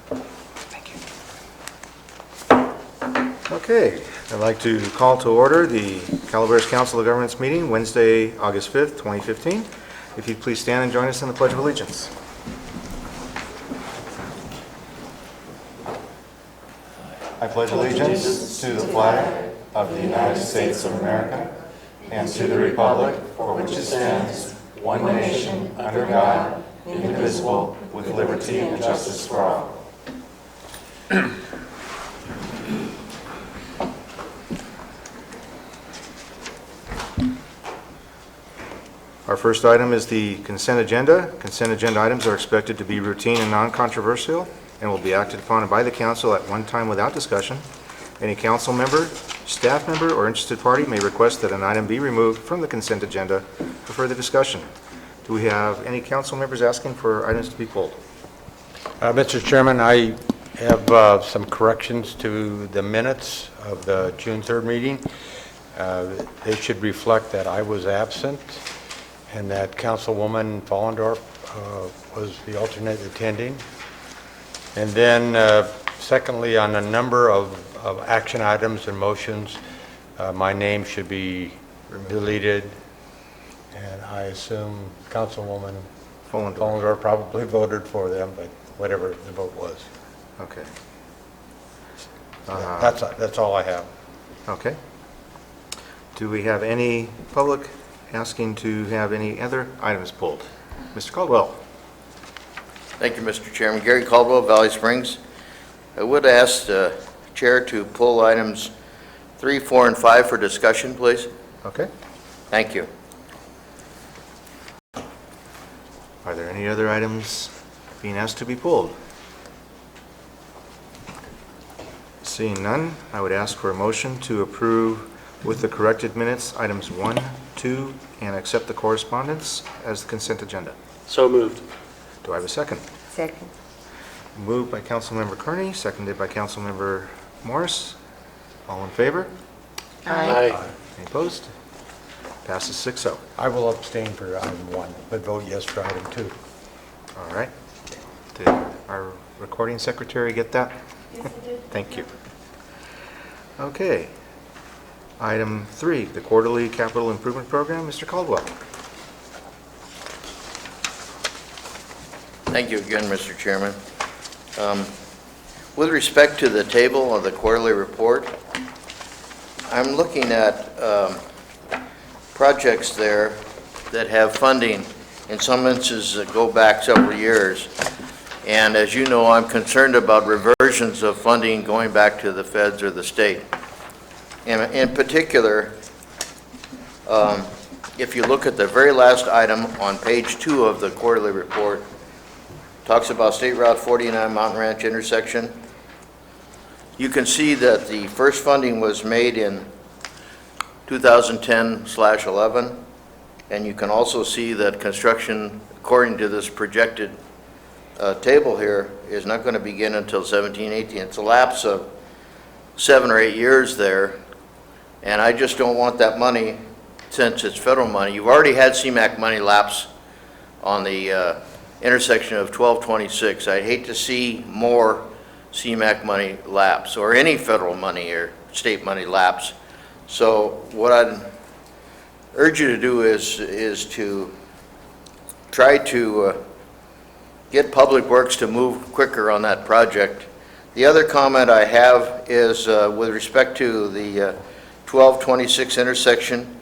Thank you. Okay, I'd like to call to order the Calaveras Council of Governments meeting Wednesday, August 5th, 2015. If you'd please stand and join us in the Pledge of Allegiance. I pledge allegiance to the flag of the United States of America and to the republic for which it stands, one nation, under God, indivisible, with liberty and justice for all. Our first item is the consent agenda. Consent agenda items are expected to be routine and non-controversial and will be acted upon by the council at one time without discussion. Any council member, staff member, or interested party may request that an item be removed from the consent agenda for further discussion. Do we have any council members asking for items to be pulled? Mr. Chairman, I have some corrections to the minutes of the June 3rd meeting. They should reflect that I was absent and that Councilwoman Follendorf was the alternate attending. And then secondly, on a number of action items and motions, my name should be deleted. And I assume Councilwoman Follendorf probably voted for them, but whatever the vote was. Okay. That's all I have. Okay. Do we have any public asking to have any other items pulled? Mr. Caldwell. Thank you, Mr. Chairman. Gary Caldwell, Valley Springs. I would ask the Chair to pull items 3, 4, and 5 for discussion, please. Okay. Thank you. Are there any other items being asked to be pulled? Seeing none, I would ask for a motion to approve with the corrected minutes items 1, 2, and accept the correspondence as the consent agenda. So moved. Do I have a second? Second. Moved by Councilmember Kearney, seconded by Councilmember Morris. All in favor? Aye. Any opposed? Passes 6-0. I will abstain for item 1, but vote yes for item 2. All right. Did our recording secretary get that? Yes, I did. Thank you. Okay. Item 3, the quarterly capital improvement program. Mr. Caldwell. Thank you again, Mr. Chairman. With respect to the table of the quarterly report, I'm looking at projects there that have funding, in some instances that go back several years. And as you know, I'm concerned about reversions of funding going back to the feds or the state. And in particular, if you look at the very last item on page 2 of the quarterly report, talks about State Route 49 Mountain Ranch intersection. You can see that the first funding was made in 2010/11, and you can also see that construction, according to this projected table here, is not going to begin until 17-18. It's a lapse of 7 or 8 years there, and I just don't want that money, since it's federal money. You've already had CMAQ money lapse on the intersection of 1226. I'd hate to see more CMAQ money lapse, or any federal money or state money lapse. So what I'd urge you to do is to try to get Public Works to move quicker on that project. The other comment I have is with respect to the 1226 intersection.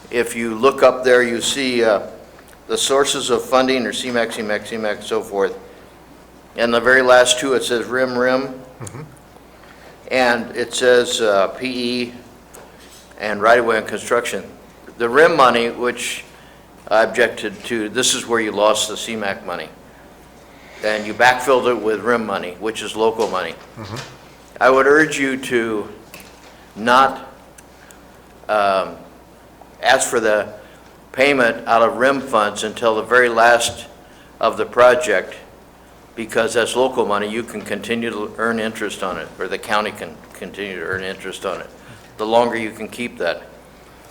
If you look up there, you see the sources of funding, or CMAQ, CMAQ, CMAQ, so forth. And the very last two, it says RIM, and it says PE and right-of-way and construction. The RIM money, which I objected to, this is where you lost the CMAQ money. And you backfilled it with RIM money, which is local money. I would urge you to not ask for the payment out of RIM funds until the very last of the project, because that's local money. You can continue to earn interest on it, or the county can continue to earn interest on it, the longer you can keep that.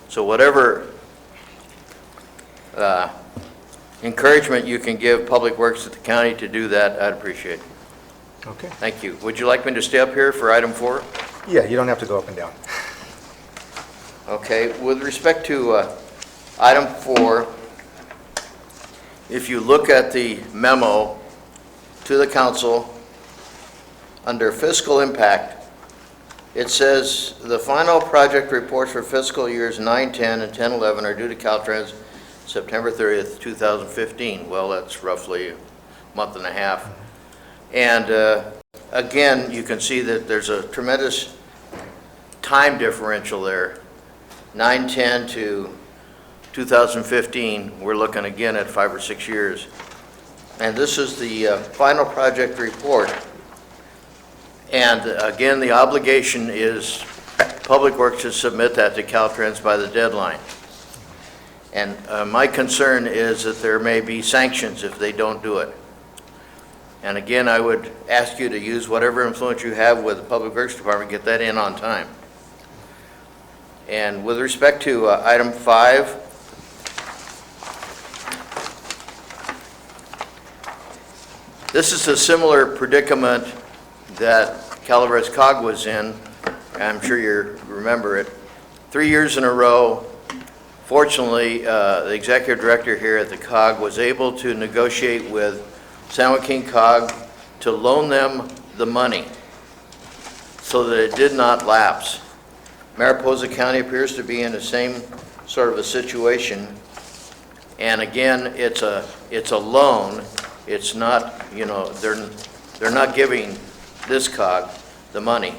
So whatever encouragement you can give Public Works at the county to do that, I'd appreciate. Okay. Thank you. Would you like me to stay up here for item 4? Yeah, you don't have to go up and down. Okay, with respect to item 4, if you look at the memo to the council, under fiscal impact, it says the final project reports for fiscal years 9-10 and 10-11 are due to Caltrans September 30th, 2015. Well, that's roughly a month and a half. And again, you can see that there's a tremendous time differential there. 9-10 to 2015, we're looking again at 5 or 6 years. And this is the final project report. And again, the obligation is Public Works to submit that to Caltrans by the deadline. And my concern is that there may be sanctions if they don't do it. And again, I would ask you to use whatever influence you have with the Public Works Department, get that in on time. And with respect to item 5, this is a similar predicament that Calaveras COG was in. I'm sure you remember it. 3 years in a row, fortunately, the executive director here at the COG was able to negotiate with San Joaquin COG to loan them the money so that it did not lapse. Mariposa County appears to be in the same sort of a situation. And again, it's a loan. It's not, you know, they're not giving this COG the money,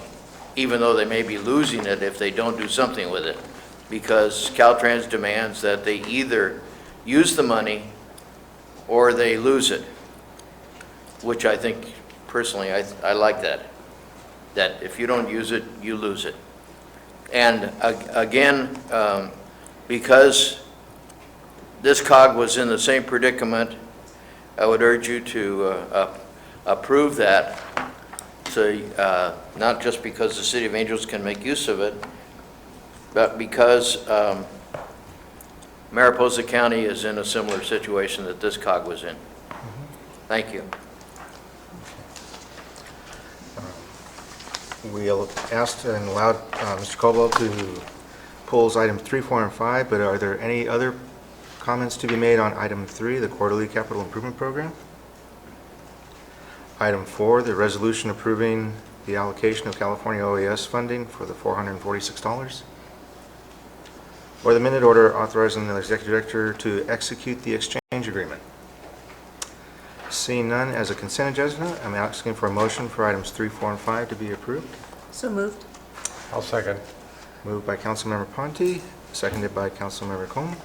even though they may be losing it if they don't do something with it, because Caltrans demands that they either use the money or they lose it, which I think, personally, I like that if you don't use it, you lose it. And again, because this COG was in the same predicament, I would urge you to approve that, so not just because the City of Angels can make use of it, but because Mariposa County is in a similar situation that this COG was in. Thank you. We asked and allowed Mr. Caldwell to pull item 3, 4, and 5, but are there any other comments to be made on item 3, the quarterly capital improvement program? Item 4, the resolution approving the allocation of California OAS funding for the $446. Or the minute order authorizing the executive director to execute the exchange agreement. Seeing none, as a consent agenda, I'm asking for a motion for items 3, 4, and 5 to be approved. So moved. I'll second. Moved by Councilmember Ponte, seconded by Councilmember Combs.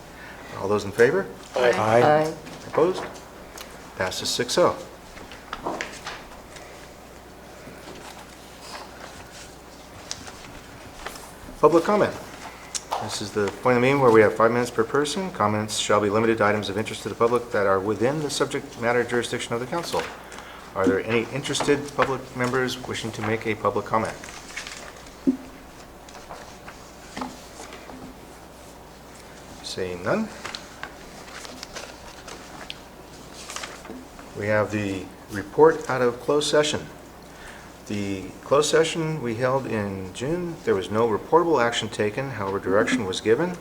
All those in favor? Aye. Opposed? Passes 6-0. Public comment. This is the point of the meeting where we have 5 minutes per person. Comments shall be limited to items of interest to the public that are within the subject matter jurisdiction of the council. Are there any interested public members wishing to make a public comment? Seeing none. We have the report out of closed session. The closed session we held in June, there was no reportable action taken, however, direction was given.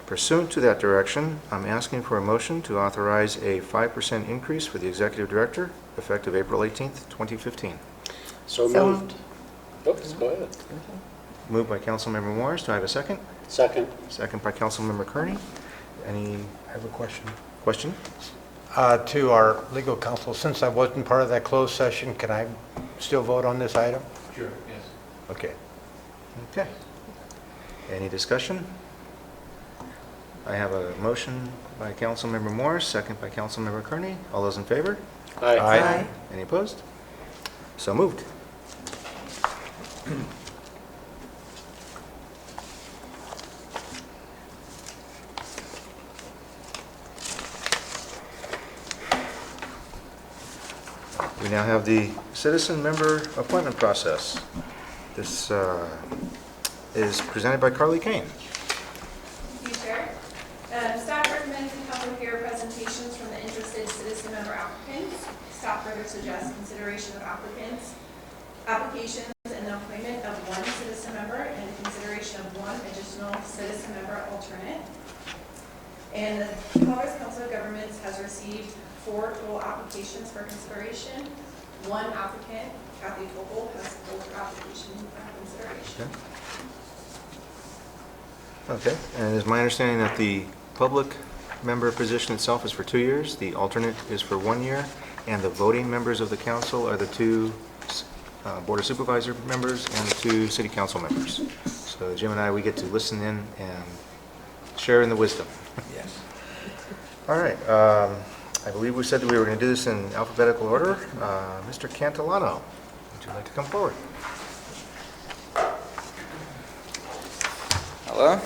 Pursuant to that direction, I'm asking for a motion to authorize a 5% increase for the executive director effective April 18th, 2015. So moved. Oops, go ahead. Moved by Councilmember Morris. Do I have a second? Second. Second by Councilmember Kearney. Any I have a question. question? To our legal counsel, since I wasn't part of that closed session, can I still vote on this item? Sure, yes. Okay. Okay. Any discussion? I have a motion by Councilmember Morris, second by Councilmember Kearney. All those in favor? Aye. Any opposed? So moved. We now have the citizen member appointment process. This is presented by Carly Kane. Thank you, Chair. Staff recommends a couple of your presentations from the interested citizen member applicants. Staff further suggests address consideration of applications and the appointment of one citizen member and the consideration of one additional citizen member alternate. And the Calaveras Council of Governments has received 4 total applications for consideration. One applicant, Kathy Topol, has pulled her application for consideration. Okay, and it is my understanding that the public member position itself is for 2 years, the alternate is for 1 year, and the voting members of the council are the 2 Board of Supervisor members and the 2 City Council members. So Jim and I, we get to listen in and share in the wisdom. Yes. All right, I believe we said that we were going to do this in alphabetical order. Mr. Cantillano, would you like to come forward? Hello,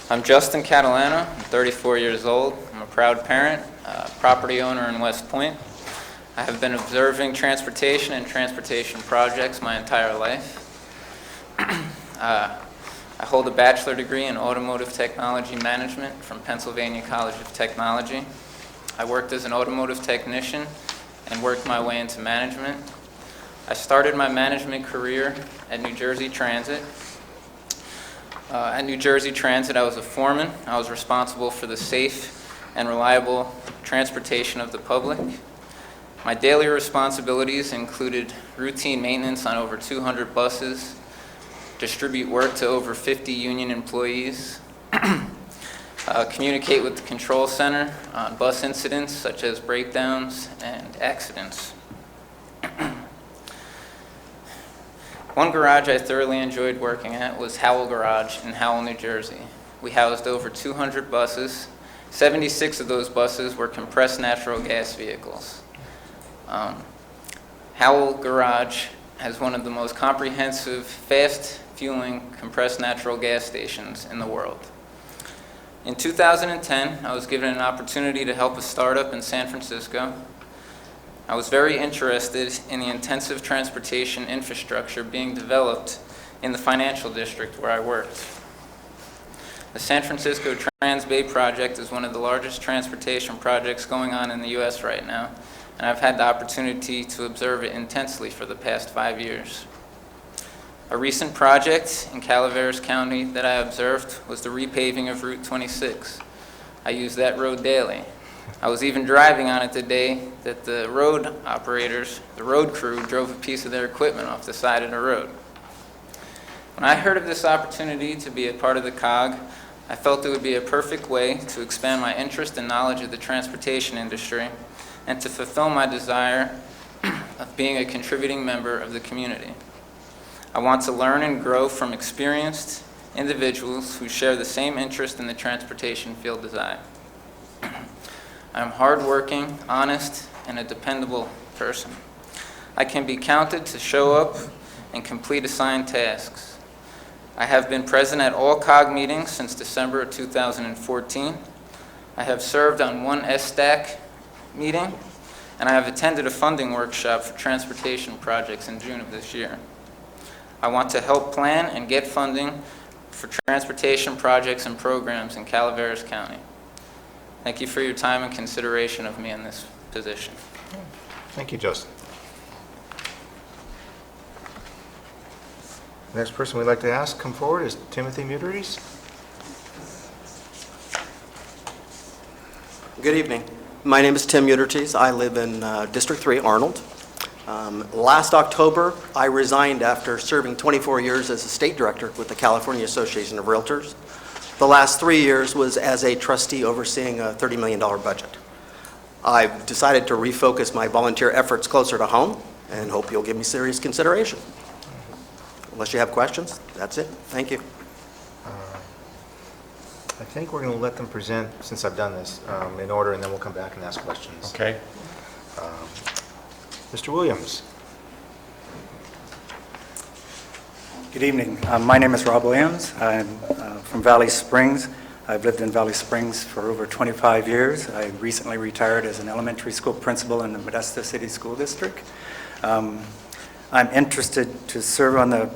I'm Justin Catalano. I'm 34 years old. I'm a proud parent, property owner in West Point. I have been observing transportation and transportation projects my entire life. I hold a bachelor degree in automotive technology management from Pennsylvania College of Technology. I worked as an automotive technician and worked my way into management. I started my management career at New Jersey Transit. At New Jersey Transit, I was a foreman. I was responsible for the safe and reliable transportation of the public. My daily responsibilities included routine maintenance on over 200 buses, distribute work to over 50 union employees, communicate with the control center on bus incidents such as breakdowns and accidents. One garage I thoroughly enjoyed working at was Howell Garage in Howell, New Jersey. We housed over 200 buses. 76 of those buses were compressed natural gas vehicles. Howell Garage has one of the most comprehensive, fast-fueling compressed natural gas stations in the world. In 2010, I was given an opportunity to help a startup in San Francisco. I was very interested in the intensive transportation infrastructure being developed in the financial district where I worked. The San Francisco Trans-Bay Project is one of the largest transportation projects going on in the U.S. right now, and I've had the opportunity to observe it intensely for the past 5 years. A recent project in Calaveras County that I observed was the repaving of Route 26. I use that road daily. I was even driving on it the day that the road operators, the road crew, drove a piece of their equipment off the side of the road. When I heard of this opportunity to be a part of the COG, I felt it would be a perfect way to expand my interest and knowledge of the transportation industry and to fulfill my desire of being a contributing member of the community. I want to learn and grow from experienced individuals who share the same interest in the transportation field as I. I'm hardworking, honest, and a dependable person. I can be counted to show up and complete assigned tasks. I have been present at all COG meetings since December of 2014. I have served on one SSTAC meeting, and I have attended a funding workshop for transportation projects in June of this year. I want to help plan and get funding for transportation projects and programs in Calaveras County. Thank you for your time and consideration of me in this position. Thank you, Justin. Next person we'd like to ask come forward is Timothy Muteries. Good evening. My name is Tim Mutertes. I live in District 3, Arnold. Last October, I resigned after serving 24 years as a state director with the California Association of Realtors. The last 3 years was as a trustee overseeing a $30 million budget. I've decided to refocus my volunteer efforts closer to home and hope you'll give me serious consideration. Unless you have questions, that's it. Thank you. I think we're going to let them present, since I've done this, in order, and then we'll come back and ask questions. Okay. Mr. Williams. Good evening. My name is Rob Williams. I'm from Valley Springs. I've lived in Valley Springs for over 25 years. I recently retired as an elementary school principal in the Modesto City School District. I'm interested to serve on the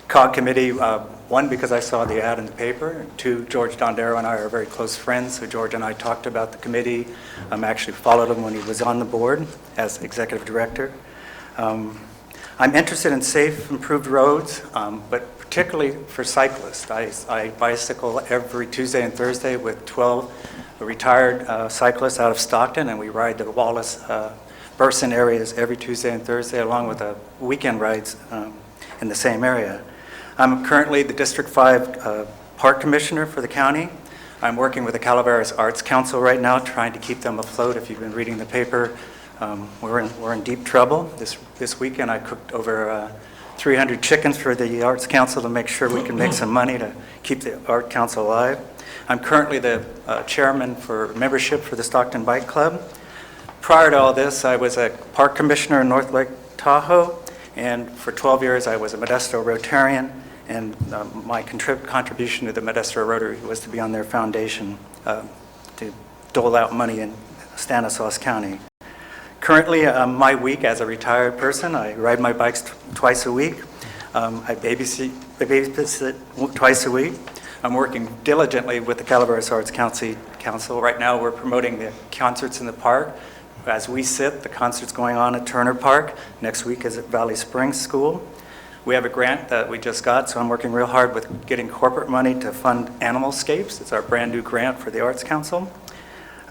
COG committee, one, because I saw the ad in the paper, and two, George Dondero and I are very close friends, so George and I talked about the committee. Actually followed him when he was on the board as executive director. I'm interested in safe, improved roads, but particularly for cyclists. I bicycle every Tuesday and Thursday with 12 retired cyclists out of Stockton, and we ride the Wallace Burson areas every Tuesday and Thursday, along with weekend rides in the same area. I'm currently the District 5 Park Commissioner for the county. I'm working with the Calaveras Arts Council right now, trying to keep them afloat. If you've been reading the paper, we're in deep trouble. This weekend I cooked over 300 chickens for the Arts Council to make sure we can make some money to keep the Art Council alive. I'm currently the chairman for membership for the Stockton Bike Club. Prior to all this, I was a park commissioner in North Lake Tahoe, and for 12 years I was a Modesto Rotarian, and my contribution to the Modesto Rotary was to be on their foundation to dole out money in Stanislaus County. Currently, my week as a retired person, I ride my bikes twice a week. I babysit twice a week. I'm working diligently with the Calaveras Arts Council. Right now, we're promoting the concerts in the park. As we sit, the concert's going on at Turner Park. Next week is at Valley Springs School. We have a grant that we just got, so I'm working real hard with getting corporate money to fund Animalscapes. It's our brand new grant for the Arts Council.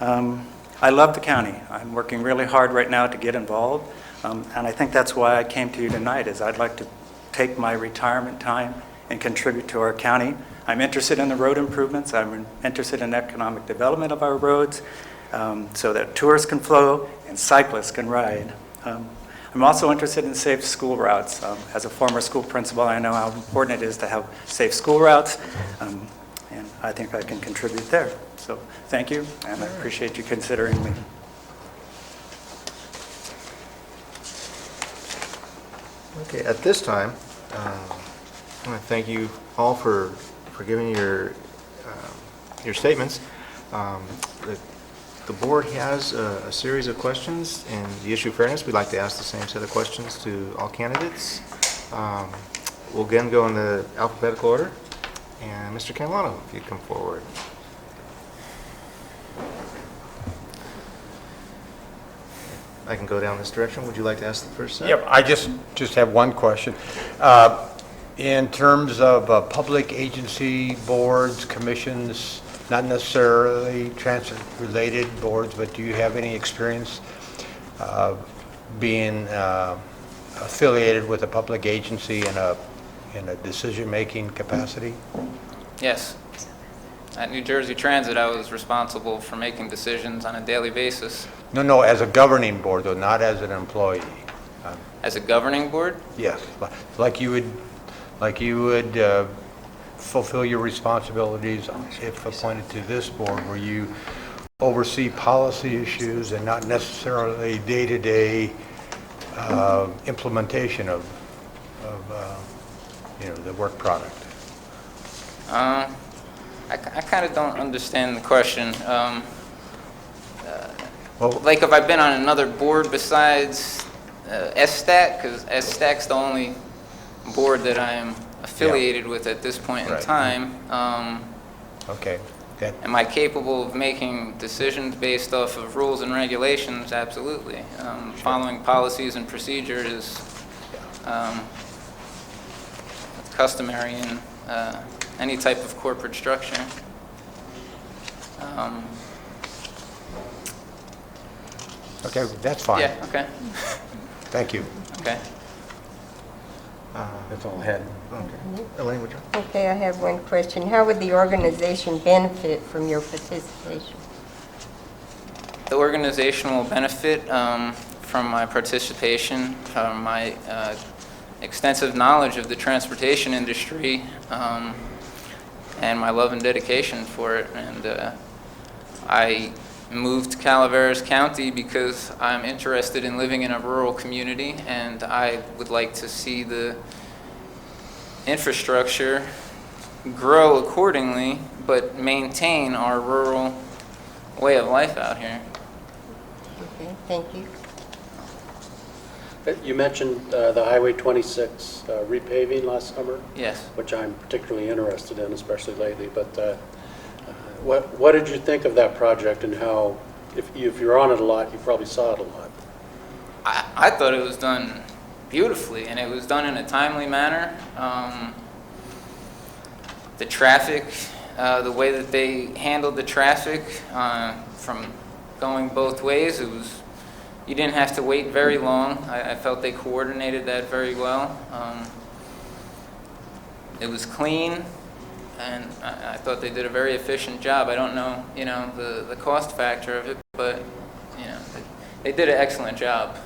I love the county. I'm working really hard right now to get involved, and I think that's why I came to you tonight, is I'd like to take my retirement time and contribute to our county. I'm interested in the road improvements. I'm interested in economic development of our roads so that tourists can flow and cyclists can ride. I'm also interested in safe school routes. As a former school principal, I know how important it is to have safe school routes, and I think I can contribute there. So thank you, and I appreciate you considering me. Okay, at this time, I want to thank you all for giving your statements. The board has a series of questions. In the issue of fairness, we'd like to ask the same set of questions to all candidates. We'll again go in the alphabetical order. And Mr. Canlano, if you'd come forward. I can go down this direction. Would you like to ask the first set? Yep, I just have one question. In terms of public agency boards, commissions, not necessarily transit-related boards, but do you have any experience being affiliated with a public agency in a decision-making capacity? Yes. At New Jersey Transit, I was responsible for making decisions on a daily basis. No, as a governing board, though, not as an employee. As a governing board? Yes, like you would fulfill your responsibilities if appointed to this board, where you oversee policy issues and not necessarily day-to-day implementation of the work product. I kind of don't understand the question. Well, Like, have I been on another board besides SSTAC? Because SSTAC's the only board that I am affiliated with at this point in Right. time. okay. Am I capable of making decisions based off of rules and regulations? Absolutely. Following policies and procedures is customary in any type of corporate structure. Okay, that's fine. Yeah, okay. Thank you. Okay. That's all I had. Okay. Elaine, would you? Okay, I have one question. How would the organization benefit from your participation? The organization will benefit from my participation, from my extensive knowledge of the transportation industry, and my love and dedication for it. And I moved to Calaveras County because I'm interested in living in a rural community, and I would like to see the infrastructure grow accordingly, but maintain our rural way of life out here. Okay, thank you. You mentioned the Highway 26 repaving last summer, Yes. which I'm particularly interested in, especially lately. But what did you think of that project, and how, if you're on it a lot, you probably saw it a lot? I thought it was done beautifully, and it was done in a timely manner. The traffic, the way that they handled the traffic from going both ways, you didn't have to wait very long. I felt they coordinated that very well. It was clean, and I thought they did a very efficient job. I don't know, the cost factor of it, but, they did an excellent job.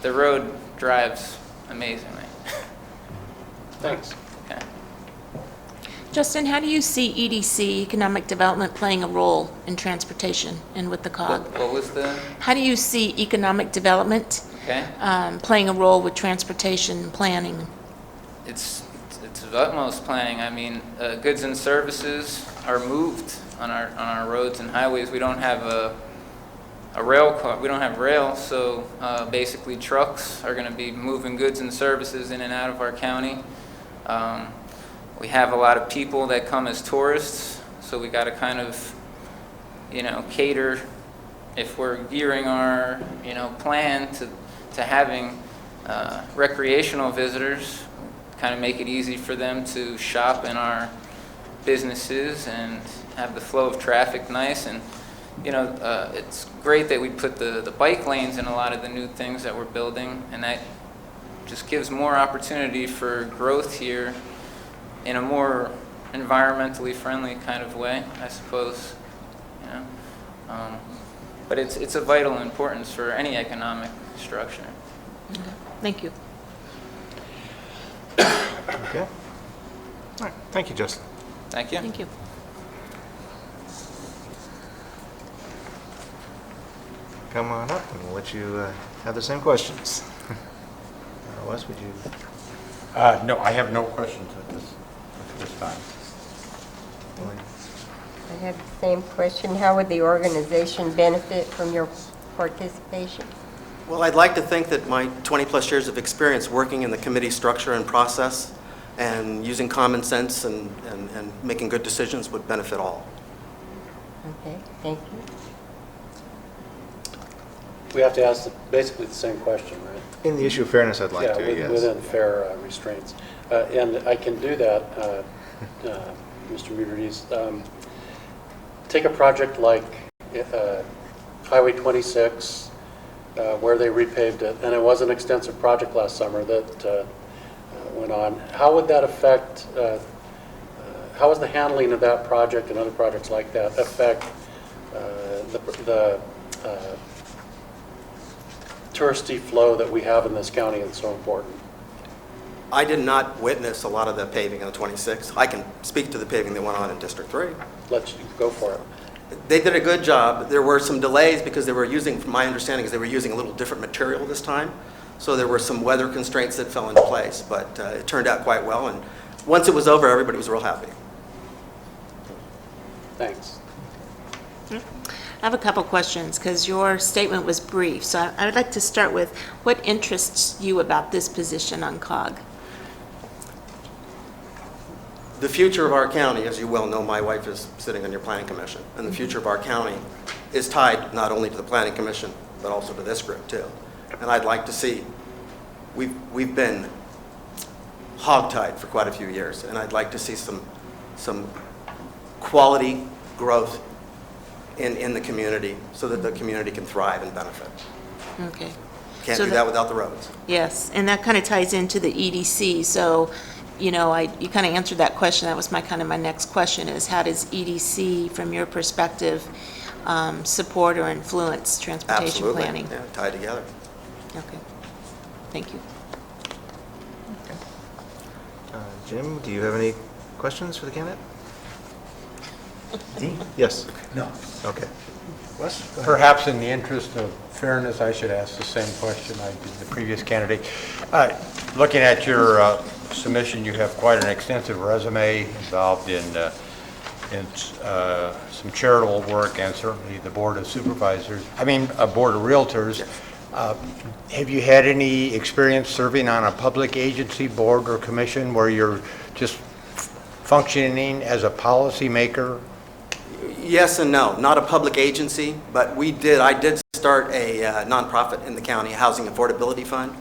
The road drives amazingly. Thanks. Okay. Justin, how do you see EDC, economic development, playing a role in transportation and with the COG? What was the, How do you see economic development okay? playing a role with transportation and planning? It's of utmost planning. I mean, goods and services are moved on our roads and highways. We don't have a rail car. We don't have rail, so basically trucks are going to be moving goods and services in and out of our county. We have a lot of people that come as tourists, so we got to kind of, cater, if we're gearing our, plan to having recreational visitors, kind of make it easy for them to shop in our businesses and have the flow of traffic nice. And, it's great that we put the bike lanes in a lot of the new things that we're building, and that just gives more opportunity for growth here in a more environmentally friendly kind of way, I suppose. But it's a vital importance for any economic structure. Okay. Thank you. Okay. All right, thank you, Justin. Thank you. Thank you. Come on up, and we'll let you have the same questions. Wes, would you? No, I have no questions at this time. I have the same question. How would the organization benefit from your participation? Well, I'd like to think that my 20-plus years of experience working in the committee structure and process and using common sense and making good decisions would benefit all. Okay, thank you. We have to ask basically the same question, right? In the issue of fairness, I'd like Yeah, to, yes. within fair restraints. And I can do that, Mr. Mudrides. Take a project like Highway 26, where they repaved it, and it was an extensive project last summer that went on. How would that affect, how is the handling of that project and other projects like that affect the touristy flow that we have in this county that's so important? I did not witness a lot of the paving on 26. I can speak to the paving that went on in District 3. Let's go for it. They did a good job. There were some delays because they were using, from my understanding, is they were using a little different material this time. So there were some weather constraints that fell into place, but it turned out quite well. And once it was over, everybody was real happy. Thanks. I have a couple questions because your statement was brief. So I would like to start with what interests you about this position on COG? The future of our county, as you well know, my wife is sitting on your planning commission, and the future of our county is tied not only to the planning commission, but also to this group too. And I'd like to see, we've been hogtied for quite a few years, and I'd like to see some quality growth in the community so that the community can thrive and benefit. Okay. Can't So do that without the roads. Yes, and that kind of ties into the EDC. So, you kind of answered that question. That was my next question is how does EDC, from your perspective, support or influence transportation planning? Absolutely, yeah, tied together. Okay, thank you. Jim, do you have any questions for the candidate? Dean? Yes. No. Okay. Wes? go ahead. Perhaps in the interest of fairness, I should ask the same question I did the previous candidate. Looking at your submission, you have quite an extensive resume involved in some charitable work and certainly the Board of Supervisors, Board of Realtors. Have you had any experience serving on a public agency, board, or commission where you're just functioning as a policymaker? Yes and no, not a public agency, but I did start a nonprofit in the county, a housing affordability fund,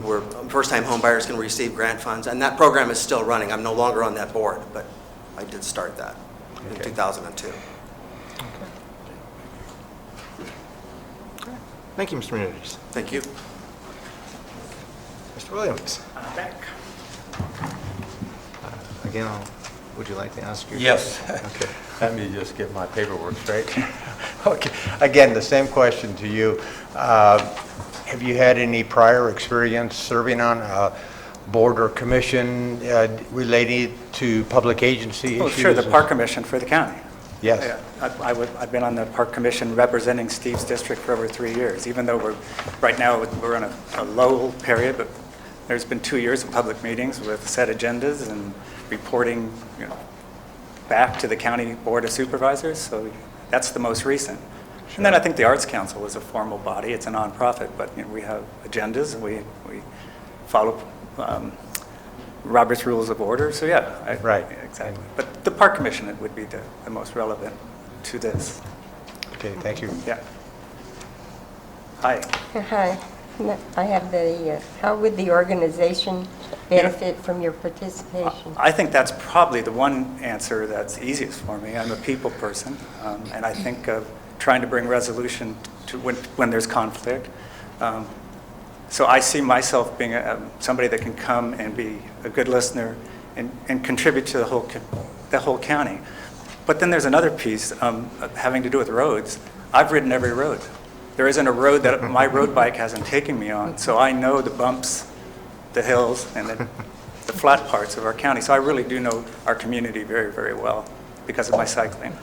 where first-time home buyers can receive grant funds, and that program is still running. I'm no longer on that board, but I did start that in 2002. Thank you, Mr. Menendez. Thank you. Mr. Williams, Back. again, would you like to ask your? Yes. Okay. Let me just get my paperwork straight. Okay. Again, the same question to you. Have you had any prior experience serving on a board or commission related to public agency Oh, issues? sure, the Park Commission for the county. Yes. Yeah, I've been on the Park Commission representing Steve's district for over 3 years, even though right now we're in a lull period, but there's been 2 years of public meetings with set agendas and reporting, back to the County Board of Supervisors, so that's the most recent. And then I think the Arts Council is a formal body, it's a nonprofit, but we have agendas and we follow Robert's Rules of Order, so yeah. Right. Exactly. But the Park Commission would be the most relevant to this. Okay, thank you. Yeah. Hi. Hi, I have how would the organization benefit from your participation? I think that's probably the one answer that's easiest for me. I'm a people person, and I think of trying to bring resolution to when there's conflict. So I see myself being somebody that can come and be a good listener and contribute to the whole county. But then there's another piece having to do with roads. I've ridden every road. There isn't a road that my road bike hasn't taken me on, so I know the bumps, the hills, and the flat parts of our county. So I really do know our community very, very well because of my cycling.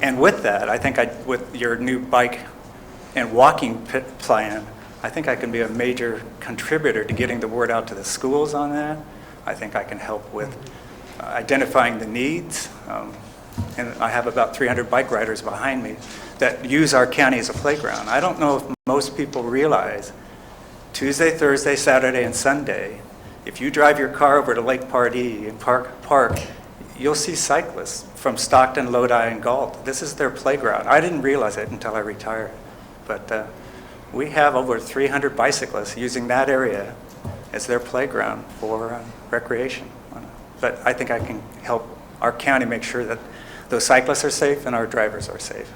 And with that, I think with your new bike and walking plan, I think I can be a major contributor to getting the word out to the schools on that. I think I can help with identifying the needs. And I have about 300 bike riders behind me that use our county as a playground. I don't know if most people realize Tuesday, Thursday, Saturday, and Sunday, if you drive your car over to Lake Pardee and Park, you'll see cyclists from Stockton, Lodi, and Galt. This is their playground. I didn't realize it until I retired. But we have over 300 bicyclists using that area as their playground for recreation. But I think I can help our county make sure that those cyclists are safe and our drivers are safe.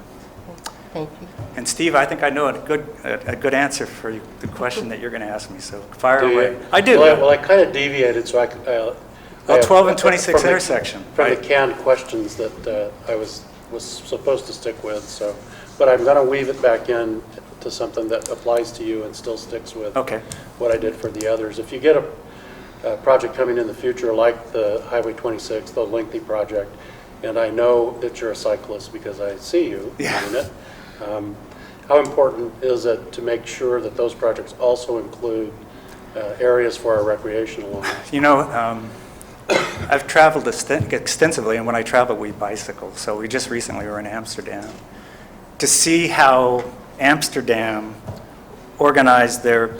Thank you. And Steve, I think I know a good answer for the question that you're going to ask me, so fire away. I do. Well, I kind of deviated, so I 12 and 26 from the- intersection. From the Right. canned questions that I was supposed to stick with, so, but I'm going to weave it back in to something that applies to you and still sticks with Okay. what I did for the others. If you get a project coming in the future like the Highway 26, the lengthy project, and I know that you're a cyclist because I see you doing it, how important is it to make sure that those projects also include areas for our recreation along? I've traveled extensively, and when I travel, we bicycle. So we just recently were in Amsterdam. To see how Amsterdam organized their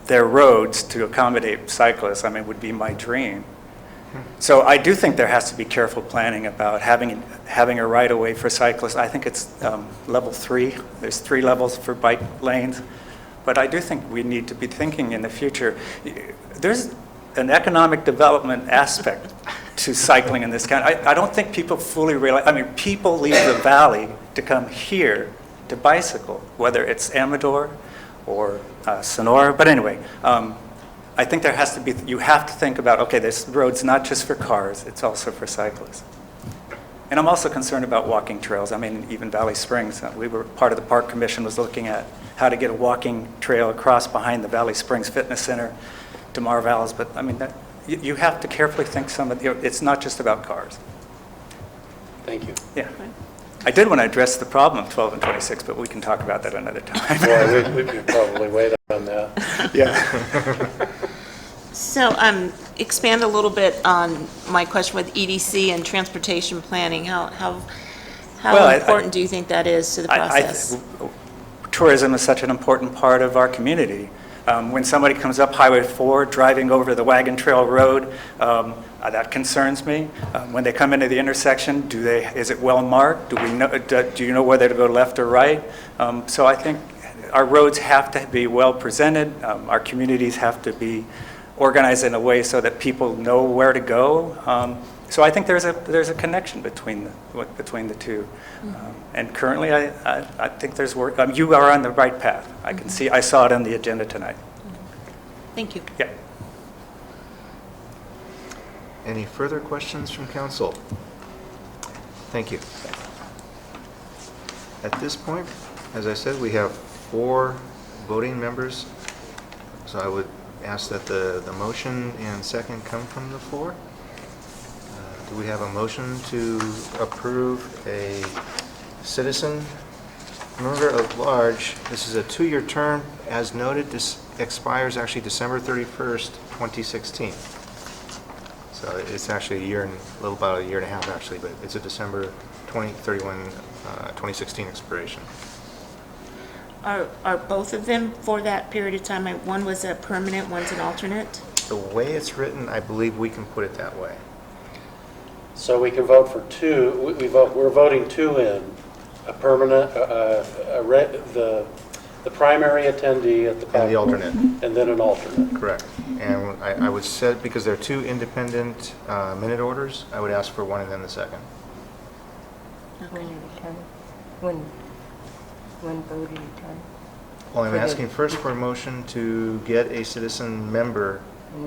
roads to accommodate cyclists, would be my dream. So I do think there has to be careful planning about having a right-of-way for cyclists. I think it's level 3. There's 3 levels for bike lanes. But I do think we need to be thinking in the future. There's an economic development aspect to cycling in this county. I don't think people fully realize, people leave the valley to come here to bicycle, whether it's Amador or Sonora. But anyway, I think you have to think about, okay, this road's not just for cars, it's also for cyclists. And I'm also concerned about walking trails. Even Valley Springs, we were part of the Park Commission was looking at how to get a walking trail across behind the Valley Springs Fitness Center to Marvell's, but you have to carefully think it's not just about cars. Thank you. Yeah. I did want to address the problem of 12 and 26, but we can talk about that another time. Boy, we could probably wait on that. Yeah. So expand a little bit on my question with EDC and transportation planning. How Well, important do you think that is to the process? tourism is such an important part of our community. When somebody comes up Highway 4 driving over the Wagon Trail Road, that concerns me. When they come into the intersection, is it well marked? Do you know whether to go left or right? So I think our roads have to be well presented. Our communities have to be organized in a way so that people know where to go. So I think there's a connection between the two. And currently, I think there's work. You are on the right path. I saw it on the agenda tonight. Thank you. Yeah. Any further questions from council? Thank you. At this point, as I said, we have 4 voting members, so I would ask that the motion and second come from the floor. Do we have a motion to approve a citizen member at large? This is a 2-year term. As noted, this expires actually December 31st, 2016. So it's actually about a year and a half actually, but it's a December 2016 expiration. Are both of them for that period of time? One was a permanent, one's an alternate? The way it's written, I believe we can put it that way. So we can vote for 2, we're voting 2 in, a permanent, the primary attendee at the And the alternate. and then an alternate. Correct. And I would say, because they're 2 independent minute orders, I would ask for one and then the second. One at a time. One vote at a time. Well, I'm For the- asking first for a motion to get a citizen member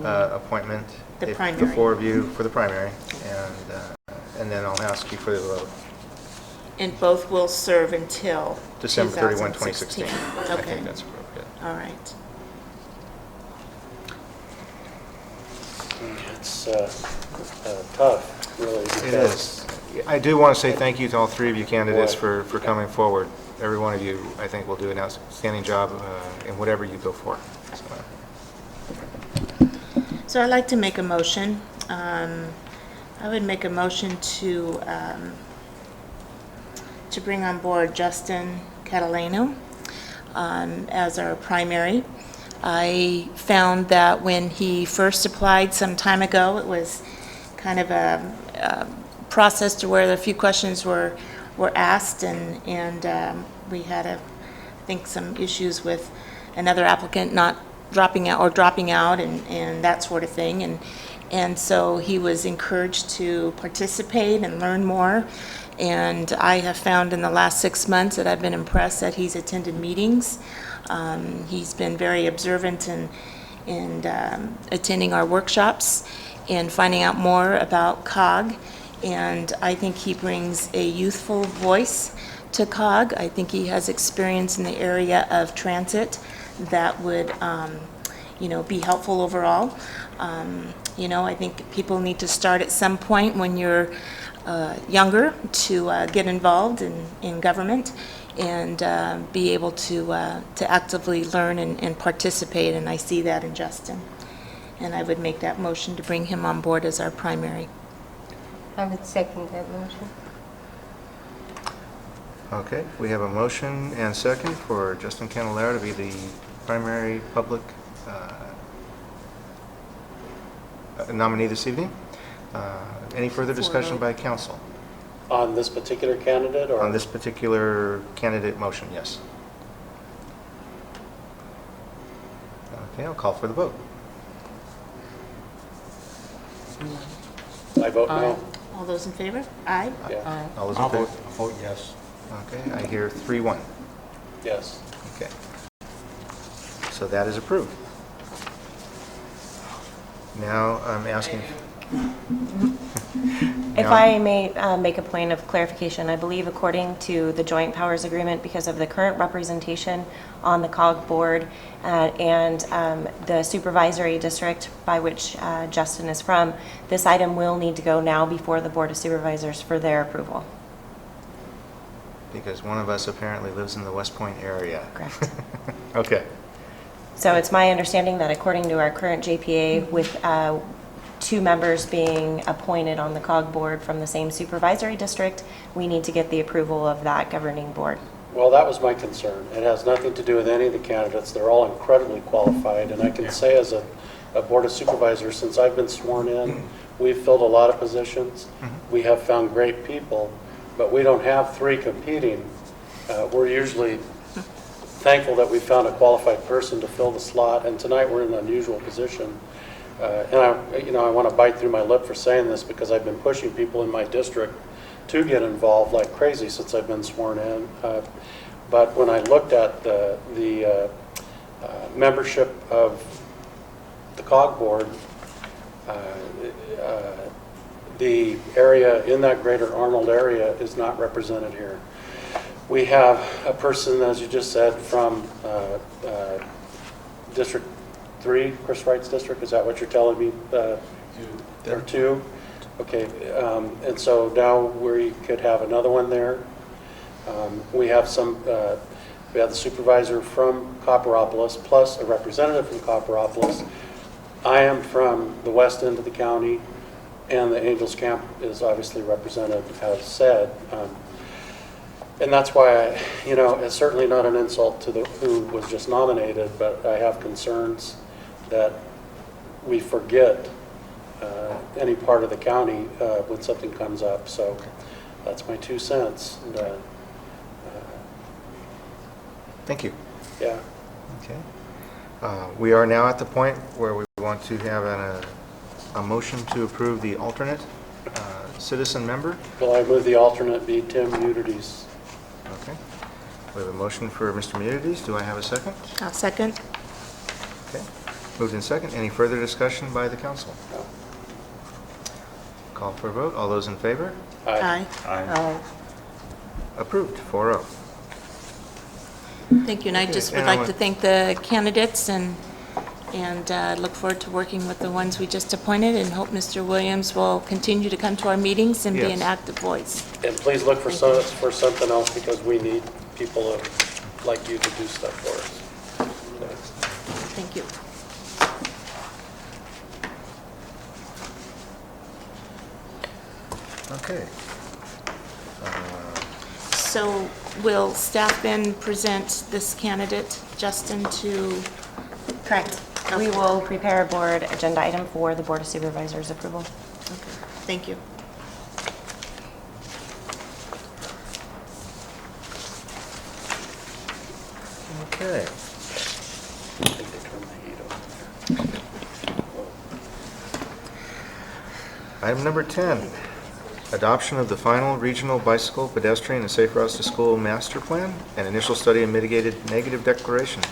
appointment. The If primary. The 4 of you for the primary, and then I'll ask you for the vote. And both will serve until December 31, 2016. 2016. I Okay, think that's appropriate. all right. It's tough, really. It is. I do want to say thank you to all 3 of you candidates Boy. for coming forward. Every one of you, I think, will do an outstanding job in whatever you go for. So I'd like to make a motion. I would make a motion to bring on board Justin Catalano as our primary. I found that when he first applied some time ago, it was kind of a process to where a few questions were asked, and we had, I think, some issues with another applicant not dropping out and that sort of thing. And so he was encouraged to participate and learn more. And I have found in the last 6 months that I've been impressed that he's attended meetings. He's been very observant in attending our workshops and finding out more about COG. And I think he brings a youthful voice to COG. I think he has experience in the area of transit that would, be helpful overall. I think people need to start at some point when you're younger to get involved in government and be able to actively learn and participate, and I see that in Justin. And I would make that motion to bring him on board as our primary. I would second that motion. Okay, we have a motion and second for Justin Candelario to be the primary public nominee this evening. Any further discussion by council On this particular candidate, or? on this particular candidate motion? Yes. Okay, I'll call for the vote. I vote no. All those in favor? Aye. Yeah, All those in favor? Vote yes. Okay, I hear 3-1. yes. Okay. So that is approved. Now I'm asking. If I may make a point of clarification, I believe according to the Joint Powers Agreement, because of the current representation on the COG board and the supervisory district by which Justin is from, this item will need to go now before the Board of Supervisors for their approval. Because one of us apparently lives in the West Point area. Correct. Okay. So it's my understanding that according to our current JPA, with 2 members being appointed on the COG board from the same supervisory district, we need to get the approval of that governing board. Well, that was my concern. It has nothing to do with any of the candidates. They're all incredibly qualified, and I can say as a Board of Supervisors, since I've been sworn in, we've filled a lot of positions. We have found great people, but we don't have three competing. We're usually thankful that we found a qualified person to fill the slot, and tonight we're in an unusual position. And I want to bite through my lip for saying this because I've been pushing people in my district to get involved like crazy since I've been sworn in. But when I looked at the membership of the COG board, the area in that greater Arnold area is not represented here. We have a person, as you just said, from District 3, Chris Wright's district, is that what you're telling me? Or 2? Okay, and so now we could have another one there. We have we have the supervisor from Copperopolis, plus a representative from Copperopolis. I am from the west end of the county, and the Angels Camp is obviously represented, as said. And that's why, it's certainly not an insult to who was just nominated, but I have concerns that we forget any part of the county when something comes up. So that's my 2 cents. And, Thank you. yeah. Okay. We are now at the point where we want to have a motion to approve the alternate citizen member. Well, I move the alternate be Tim Euderdes. Okay. We have a motion for Mr. Munides. Do I have a second? I'll second. Okay. Moved in second. Any further discussion by the council? No. Call for a vote. All those in favor? Aye. Approved, 4-0. Thank you, and I just would And I like to thank the candidates and look forward to working with the ones we just appointed and hope Mr. Williams will continue to come to our meetings and be an Yes. active voice. And please look for something else because we need people like you to do stuff for us. Thank you. Okay. So will staff then present this candidate, Justin, to, Correct. We will prepare a board agenda item for the Board of Supervisors approval. thank you. Okay. I think they turned the heat on. Item number 10, adoption of the final regional bicycle, pedestrian, and safe routes to school master plan and initial study and mitigated negative declaration.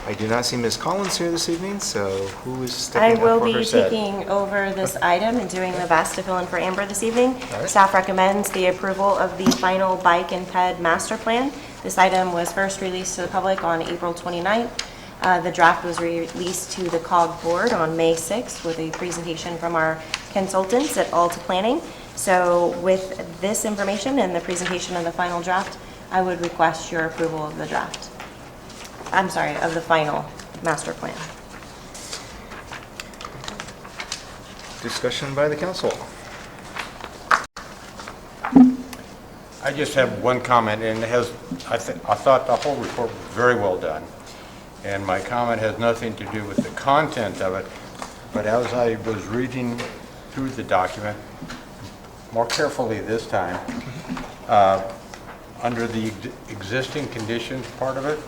I do not see Ms. Collins here this evening, so who is I stepping up will for her be set? taking over this item and doing the best to fill in for Amber this evening. All right. Staff recommends the approval of the final bike and ped master plan. This item was first released to the public on April 29th. The draft was released to the COG board on May 6th with a presentation from our consultants at Alta Planning. So with this information and the presentation of the final draft, I would request your approval of the draft. I'm sorry, of the final master plan. Discussion by the council. I just have one comment, and it has, I thought the whole report was very well done. And my comment has nothing to do with the content of it, but as I was reading through the document, more carefully this time, under the existing conditions part of it,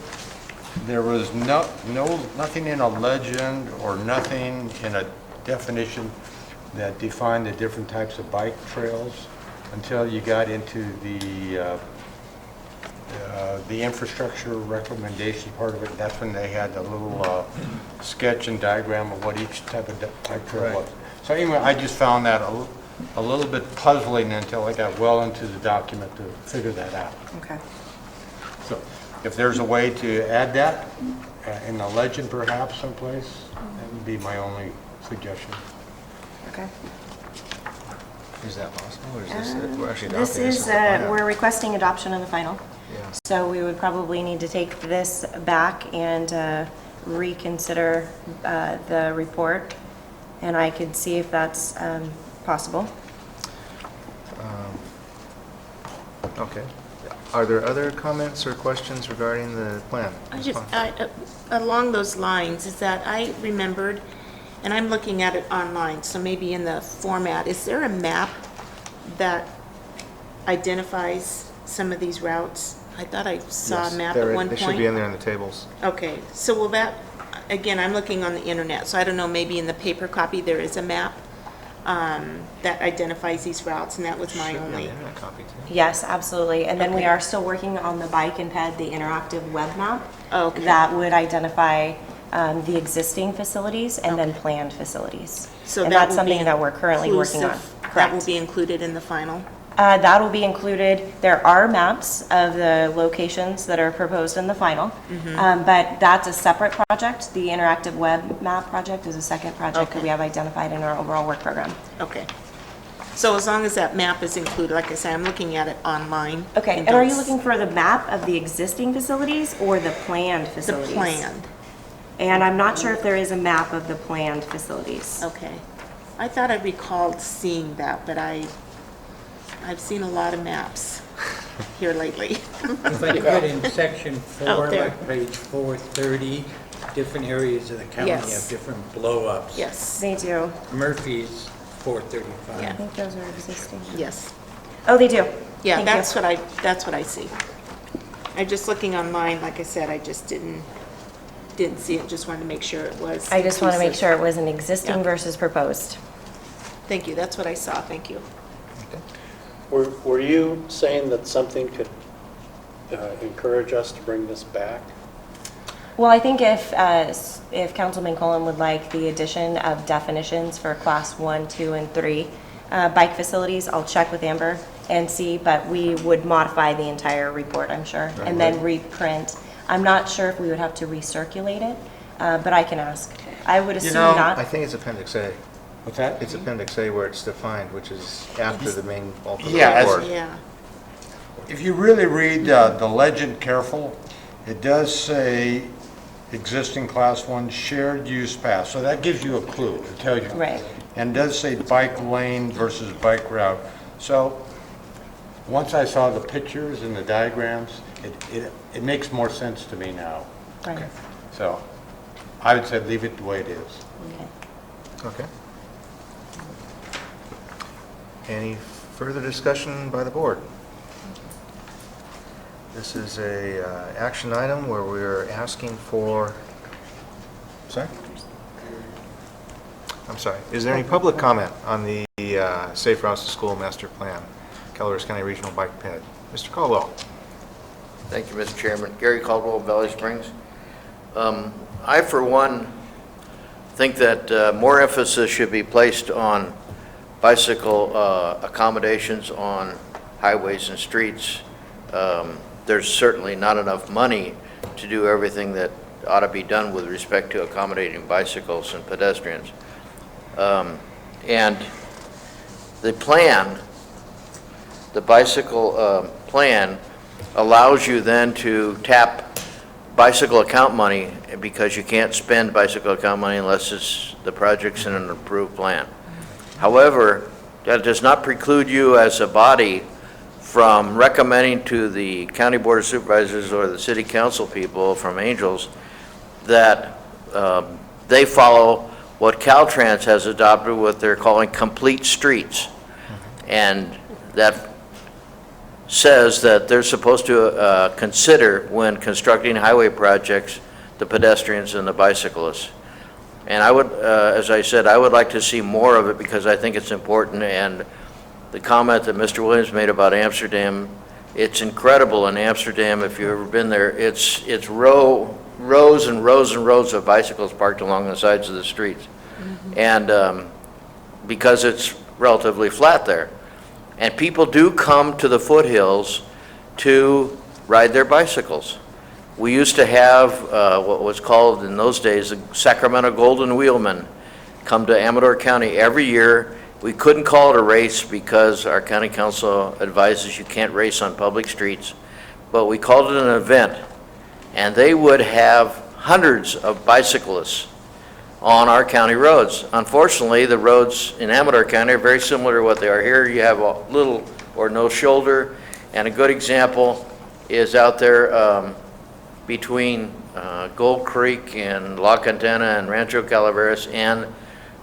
there was nothing in a legend or nothing in a definition that defined the different types of bike trails until you got into the infrastructure recommendation part of it. That's when they had the little sketch and diagram of what each type of bike trail was. So anyway, I just found that a little bit puzzling until I got well into the document to figure that out. Okay. So if there's a way to add that in a legend perhaps someplace, that would be my only suggestion. Okay. Is that possible, or is this it? We're actually This adopting is, the final. we're requesting adoption of the final. Yeah. So we would probably need to take this back and reconsider the report, and I could see if that's possible. Okay. Are there other comments or questions regarding the plan? I Ms. just, Pond? along those lines, is that I remembered, and I'm looking at it online, so maybe in the format, is there a map that identifies some of these routes? I thought I saw Yes, a map there- at one They should point. be in there in the tables. Okay, so will that, again, I'm looking on the internet, so I don't know, maybe in the paper copy there is a map that identifies these routes, and that was my Should be on the only. internet copy, too. Yes, absolutely. And then we Okay. are still working on the bike and ped, the interactive web map. Okay. That would identify the existing facilities and then planned facilities. So And that that's will something be that we're currently working on. inclusive- That will Correct. be included in the final? That will be included. There are maps of the locations that are proposed in the final, but that's a separate project. The interactive web map project is a second project that Okay. we have identified in our overall work program. Okay. So as long as that map is included, like I said, I'm looking at it online. Okay, and are you don't- looking for the map of the existing facilities or the planned The facilities? planned, And I'm not sure if there is a map of the planned facilities. okay. I thought I recalled seeing that, but I've seen a lot of maps here lately. If I could, in section Out 4, there. like page 430, different areas of the county Yes. have different blow-ups. Yes, They do. Murphy's 435. Yeah. I think those are existing. yes. Oh, they do. Yeah, Thank you. that's what I see. I'm just looking online, like I said, I just didn't see it, just wanted to make sure it was. I just want to make inclusive. sure it was an existing Yeah. versus proposed. Thank you, that's what I saw, thank you. Were you saying that something could encourage us to bring this back? Well, I think if Councilman Cullen would like the addition of definitions for class 1, 2, and 3 bike facilities, I'll check with Amber and see, but we would modify the entire report, I'm sure, and then reprint. I'm not sure if we would have to recirculate it, but I can ask. I would assume know, not. I think it's Appendix A. What's that? It's Appendix A where it's defined, which is after the main bulk of the Yeah, as- report. Yeah, If you really read the legend careful, it does say existing class 1 shared use path, so that gives you a clue, it tells you. Right. And it does say bike lane versus bike route. So, once I saw the pictures and the diagrams, it makes more sense to me now. Right. So, I would say leave it the way it is. Okay. Okay. Any further discussion by the board? This is a action item where we're asking for, sorry? I'm sorry. Is there any public comment on the Safe Routes to School Master Plan, Calaveras County Regional Bike Ped? Mr. Caldwell? Thank you, Mr. Chairman. Gary Caldwell, Valley Springs. I, for one, think that more emphasis should be placed on bicycle accommodations on highways and streets. There's certainly not enough money to do everything that ought to be done with respect to accommodating bicycles and pedestrians. And the plan, the bicycle plan, allows you then to tap bicycle account money because you can't spend bicycle account money unless the project's in an approved plan. However, that does not preclude you as a body from recommending to the County Board of Supervisors or the City Council people from Angels that they follow what Caltrans has adopted, what they're calling complete streets. And that says that they're supposed to consider, when constructing highway projects, the pedestrians and the bicyclists. And I would, as I said, I would like to see more of it because I think it's important. And the comment that Mr. Williams made about Amsterdam, it's incredible in Amsterdam. If you've ever been there, it's rows and rows and rows of bicycles parked along the sides of the streets. And because it's relatively flat there. And people do come to the foothills to ride their bicycles. We used to have what was called in those days the Sacramento Golden Wheelmen come to Amador County every year. We couldn't call it a race because our county council advises you can't race on public streets, but we called it an event. And they would have hundreds of bicyclists on our county roads. Unfortunately, the roads in Amador County are very similar to what they are here. You have a little or no shoulder, and a good example is out there between Gold Creek and La Cantana and Rancho Calaveras and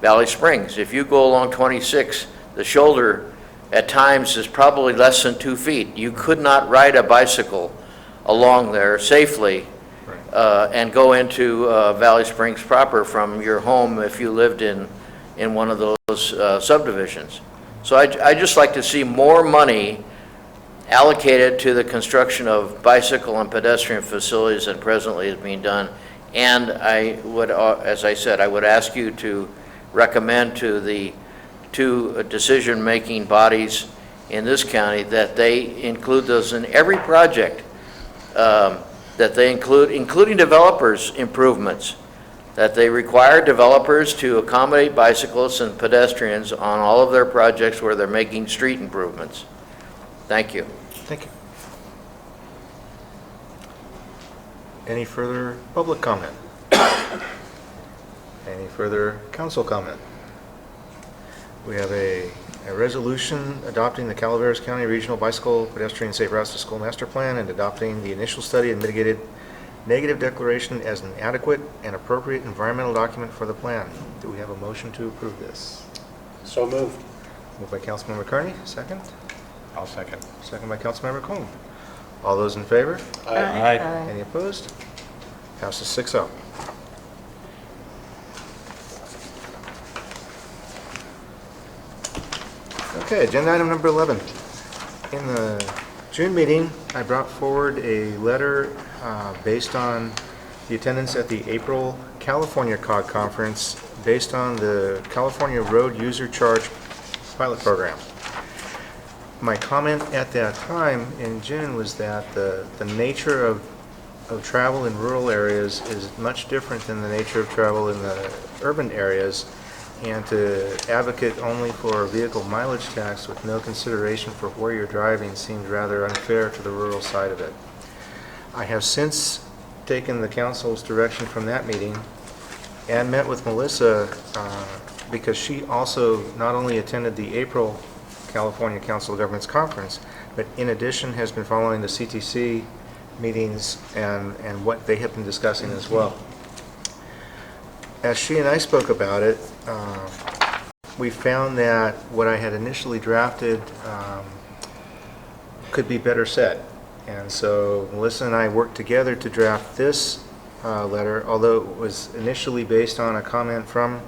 Valley Springs. If you go along 26, the shoulder at times is probably less than 2 feet. You could not ride a bicycle along there safely and go into Valley Springs proper from your home if you lived in one of those subdivisions. So I'd just like to see more money allocated to the construction of bicycle and pedestrian facilities than presently is being done. And I would, as I said, I would ask you to recommend to the two decision-making bodies in this county that they include those in every project, that they include, including developers' improvements, that they require developers to accommodate bicyclists and pedestrians on all of their projects where they're making street improvements. Thank you. Thank you. Any further public comment? Any further council comment? We have a resolution adopting the Calaveras County Regional Bicycle Pedestrian Safe Routes to School Master Plan and adopting the initial study and mitigated negative declaration as an adequate and appropriate environmental document for the plan. Do we have a motion to approve this? So moved. Moved by Councilmember Carney, second. I'll second. Second by Councilmember Combs. All those in favor? Aye. Any opposed? Passes 6-0. Okay, agenda item number 11. In the June meeting, I brought forward a letter based on the attendance at the April California COG conference based on the California Road User Charge pilot program. My comment at that time in June was that the nature of travel in rural areas is much different than the nature of travel in the urban areas, and to advocate only for a vehicle mileage tax with no consideration for where you're driving seemed rather unfair to the rural side of it. I have since taken the council's direction from that meeting and met with Melissa because she also not only attended the April California Council of Governments Conference, but in addition has been following the CTC meetings and what they have been discussing as well. As she and I spoke about it, we found that what I had initially drafted could be better said. And so Melissa and I worked together to draft this letter, although it was initially based on a comment from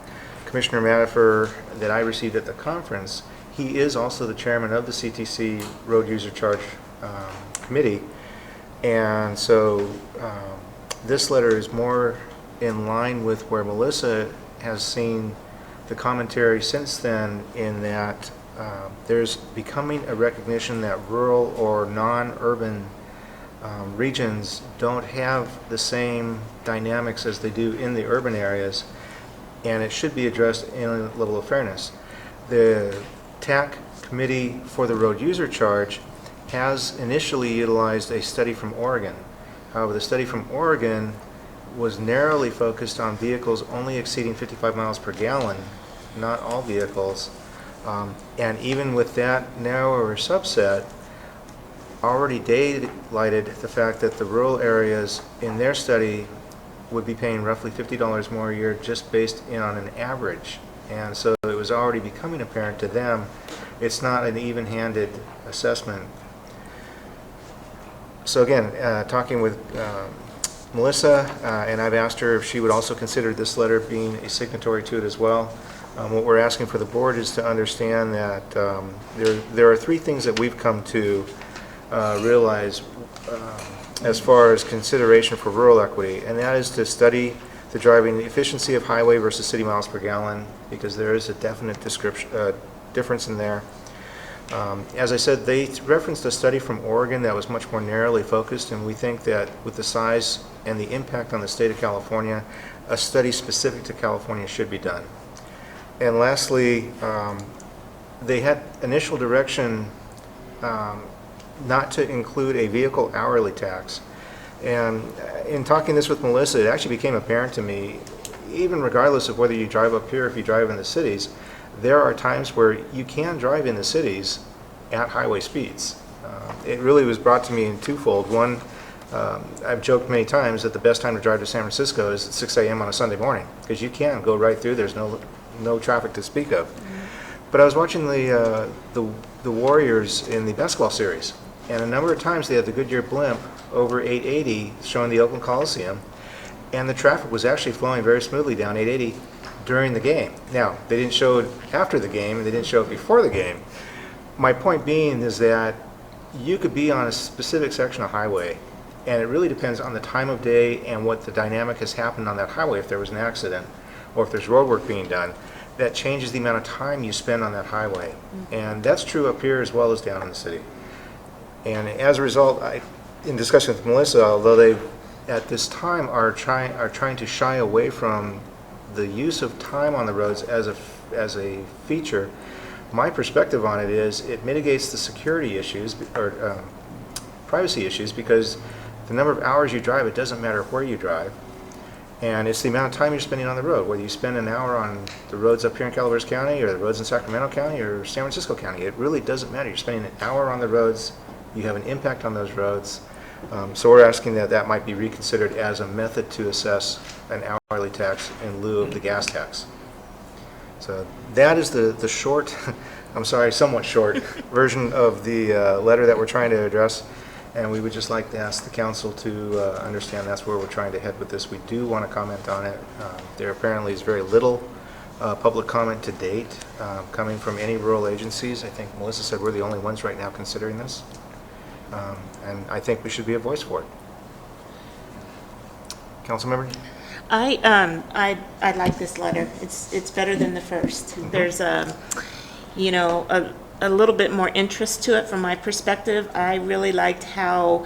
Commissioner Madifer that I received at the conference. He is also the chairman of the CTC Road User Charge Committee. And so this letter is more in line with where Melissa has seen the commentary since then, in that there's becoming a recognition that rural or non-urban regions don't have the same dynamics as they do in the urban areas, and it should be addressed in a level of fairness. The TAC Committee for the Road User Charge has initially utilized a study from Oregon. However, the study from Oregon was narrowly focused on vehicles only exceeding 55 miles per gallon, not all vehicles. And even with that narrower subset, already daylighted the fact that the rural areas in their study would be paying roughly $50 more a year just based in on an average. And so it was already becoming apparent to them it's not an even-handed assessment. So again, talking with Melissa, and I've asked her if she would also consider this letter being a signatory to it as well. What we're asking for the board is to understand that there are three things that we've come to realize as far as consideration for rural equity, and that is to study the driving efficiency of highway versus city miles per gallon, because there is a definite difference in there. As I said, they referenced a study from Oregon that was much more narrowly focused, and we think that with the size and the impact on the state of California, a study specific to California should be done. And lastly, they had initial direction not to include a vehicle hourly tax. And in talking this with Melissa, it actually became apparent to me, even regardless of whether you drive up here, if you drive in the cities, there are times where you can drive in the cities at highway speeds. it really was brought to me in twofold. One, I've joked many times that the best time to drive to San Francisco is at 6 a.m. on a Sunday morning, because you can go right through, there's no traffic to speak of. But I was watching the Warriors in the basketball series, and a number of times they had the Goodyear blimp over 880 showing the Oakland Coliseum, and the traffic was actually flowing very smoothly down 880 during the game. Now, they didn't show it after the game, and they didn't show it before the game. My point being is that you could be on a specific section of highway, and it really depends on the time of day and what the dynamic has happened on that highway, if there was an accident or if there's road work being done, that changes the amount of time you spend on that highway. And that's true up here as well as down in the city. And as a result, in discussion with Melissa, although they at this time are trying to shy away from the use of time on the roads as a feature, my perspective on it is it mitigates the security issues or privacy issues, because the number of hours you drive, it doesn't matter where you drive, and it's the amount of time you're spending on the road, whether you spend an hour on the roads up here in Calaveras County or the roads in Sacramento County or San Francisco County. It really doesn't matter. You're spending an hour on the roads, you have an impact on those roads. So we're asking that might be reconsidered as a method to assess an hourly tax in lieu of the gas tax. So that is the short, I'm sorry, somewhat short version of the letter that we're trying to address. And we would just like to ask the council to understand that's where we're trying to head with this. We do want to comment on it. There apparently is very little public comment to date coming from any rural agencies. I think Melissa said we're the only ones right now considering this. And I think we should be a voice for it. Councilmember? I like this letter. It's better than the first. There's a little bit more interest to it from my perspective. I really liked how,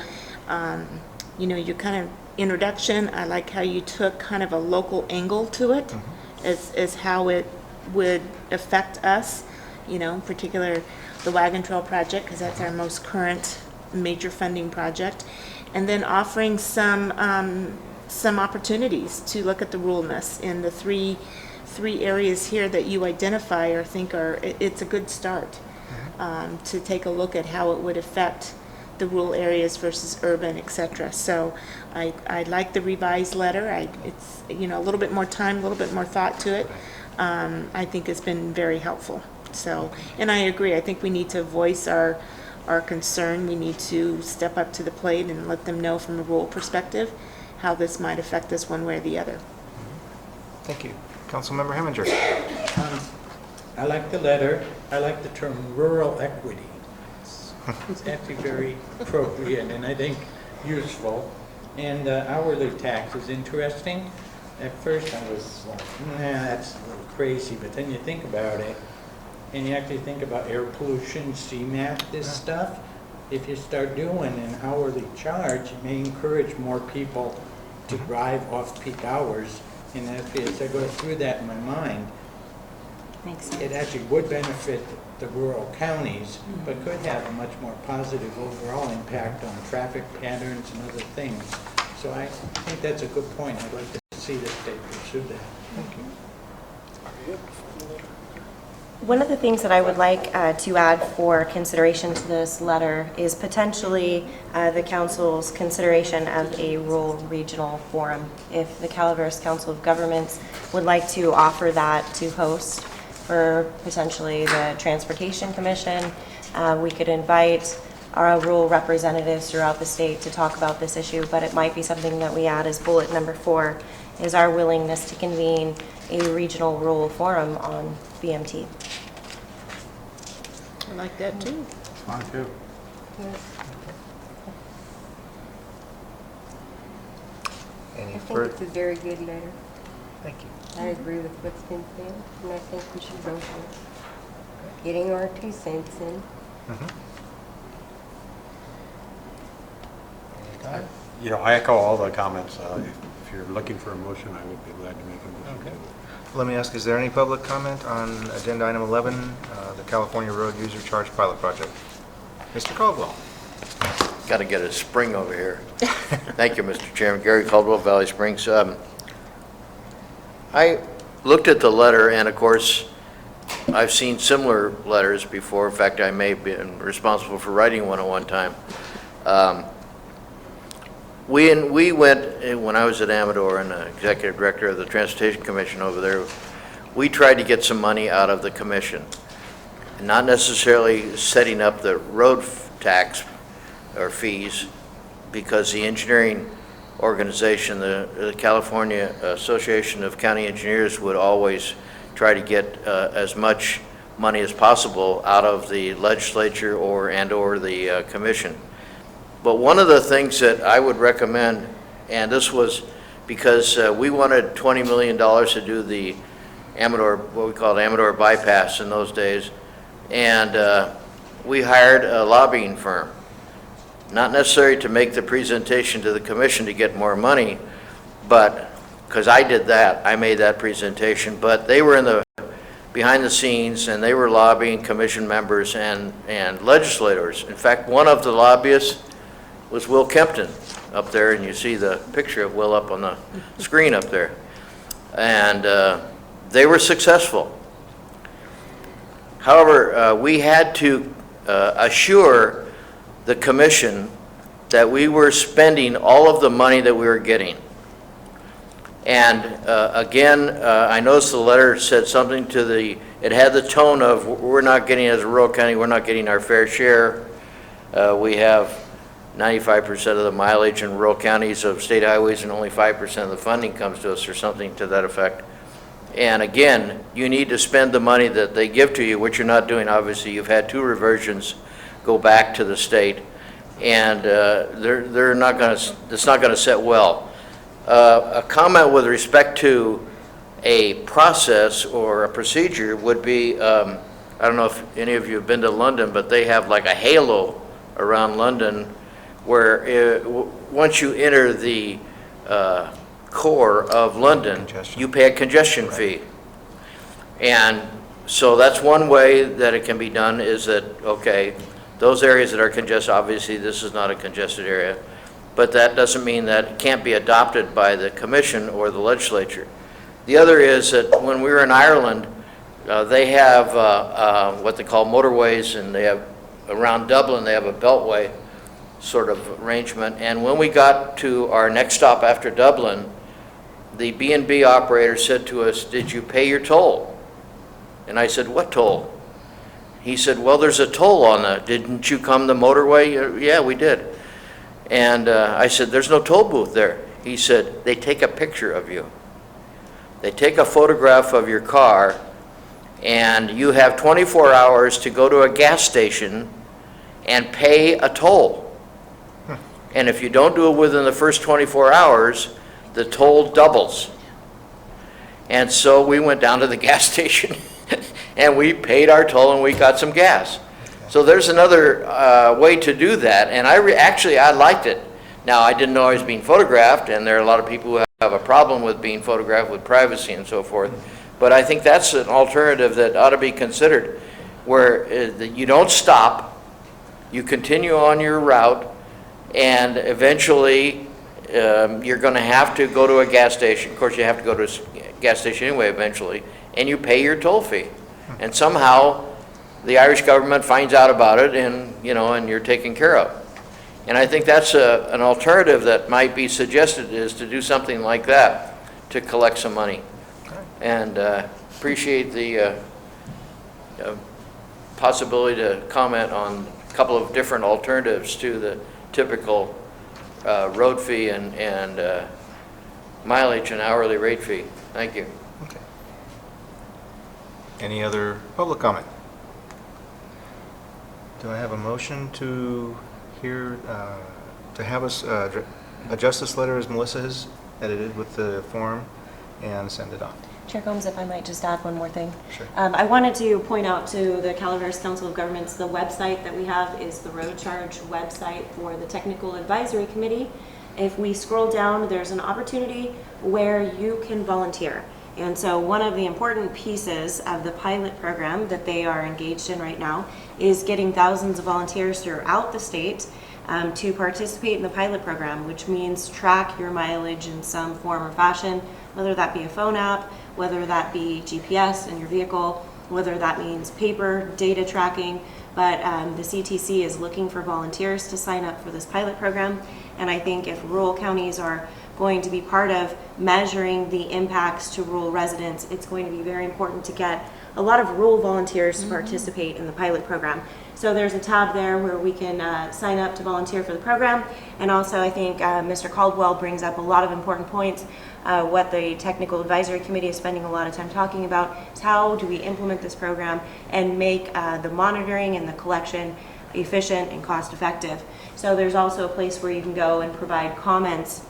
your kind of introduction, I like how you took kind of a local angle to it as how it would affect us, in particular the Wagon Trail project, because that's our most current major funding project, and then offering some opportunities to look at the ruralness in the three areas here that you identify or think it's a good start to take a look at how it would affect the rural areas versus urban, etc. So I like the revised letter. It's a little bit more time, a little bit more thought to it. I think it's been very helpful. So, and I agree. I think we need to voice our concern. We need to step up to the plate and let them know from a rural perspective how this might affect us one way or the other. Thank you. Councilmember Heminger. I like the letter. I like the term rural equity. It's actually very appropriate and I think useful. And hourly tax is interesting. At first I was like, nah, that's a little crazy, but then you think about it, and you actually think about air pollution, CMAP, this stuff. If you start doing an hourly charge, it may encourage more people to drive off-peak hours. And actually, as I go through that in my mind, Makes sense. it actually would benefit the rural counties, but could have a much more positive overall impact on traffic patterns and other things. So I think that's a good point. I'd like to see that they pursue that. Thank you. One of the things that I would like to add for consideration to this letter is potentially the council's consideration of a rural regional forum. If the Calaveras Council of Governments would like to offer that to host for potentially the Transportation Commission, we could invite our rural representatives throughout the state to talk about this issue, but it might be something that we add as bullet number 4, is our willingness to convene a regional rural forum on BMT. I like that too. Mine too. Any I think further? it's a very good letter. Thank you. I agree with what's been said, and I think we should go for it. Getting our 2 cents in. I echo all the comments. If you're looking for a motion, I would be glad to make a motion. Okay. Let me ask, is there any public comment on agenda item 11, the California Road User Charge Pilot Project? Mr. Caldwell. Got to get a spring over here. Thank you, Mr. Chairman. Gary Caldwell, Valley Springs. I looked at the letter, and of course, I've seen similar letters before. In fact, I may have been responsible for writing one at one time. We went, when I was at Amador and executive director of the Transportation Commission over there, we tried to get some money out of the commission. Not necessarily setting up the road tax or fees, because the engineering organization, the California Association of County Engineers, would always try to get as much money as possible out of the legislature or the commission. But one of the things that I would recommend, and this was because we wanted $20 million to do the Amador, what we called Amador bypass in those days, and we hired a lobbying firm. Not necessarily to make the presentation to the commission to get more money, but, because I did that, I made that presentation, but they were in the behind the scenes, and they were lobbying commission members and legislators. In fact, one of the lobbyists was Will Kempton up there, and you see the picture of Will up on the screen up there. And they were successful. However, we had to assure the commission that we were spending all of the money that we were getting. And again, I noticed the letter said something to it had the tone of, we're not getting, as a rural county, we're not getting our fair share. We have 95% of the mileage in rural counties of state highways, and only 5% of the funding comes to us, or something to that effect. And again, you need to spend the money that they give to you, which you're not doing. Obviously, you've had 2 reversions go back to the state, and they're not going to. It's not going to set well. A comment with respect to a process or a procedure would be, I don't know if any of you have been to London, but they have like a halo around London where once you enter the core of London, you pay a congestion fee. And so that's one way that it can be done, is that, okay, those areas that are congested, obviously this is not a congested area, but that doesn't mean that it can't be adopted by the commission or the legislature. The other is that when we were in Ireland, they have what they call motorways, and they have, around Dublin, they have a beltway sort of arrangement. And when we got to our next stop after Dublin, the B&B operator said to us, "Did you pay your toll?" And I said, "What toll?" He said, "Well, there's a toll on the, didn't you come the motorway?" "Yeah, we did." And I said, "There's no toll booth there." He said, "They take a picture of you. They take a photograph of your car, and you have 24 hours to go to a gas station and pay a toll. And if you don't do it within the first 24 hours, the toll doubles." And so we went down to the gas station and we paid our toll, and we got some gas. So there's another way to do that, and I liked it. Now, I didn't know I was being photographed, and there are a lot of people who have a problem with being photographed, with privacy and so forth. But I think that's an alternative that ought to be considered, where you don't stop, you continue on your route, and eventually you're going to have to go to a gas station. Of course, you have to go to a gas station anyway eventually, and you pay your toll fee. And somehow the Irish government finds out about it, and and you're taken care of. And I think that's an alternative that might be suggested, is to do something like that to collect some money. And appreciate the possibility to comment on a couple of different alternatives to the typical road fee and mileage and hourly rate fee. Thank you. Okay. Any other public comment? Do I have a motion to to have us adjust this letter as Melissa has edited with the form and send it on? Chair Combs, if I might just add one more thing. Sure. I wanted to point out to the Calaveras Council of Governments, the website that we have is the road charge website for the Technical Advisory Committee. If we scroll down, there's an opportunity where you can volunteer. And so one of the important pieces of the pilot program that they are engaged in right now is getting thousands of volunteers throughout the state to participate in the pilot program, which means track your mileage in some form or fashion, whether that be a phone app, whether that be GPS in your vehicle, whether that means paper, data tracking, but the CTC is looking for volunteers to sign up for this pilot program. And I think if rural counties are going to be part of measuring the impacts to rural residents, it's going to be very important to get a lot of rural volunteers to participate in the pilot program. So there's a tab there where we can sign up to volunteer for the program. And also I think Mr. Caldwell brings up a lot of important points. What the Technical Advisory Committee is spending a lot of time talking about is how do we implement this program and make the monitoring and the collection efficient and cost effective. So there's also a place where you can go and provide comments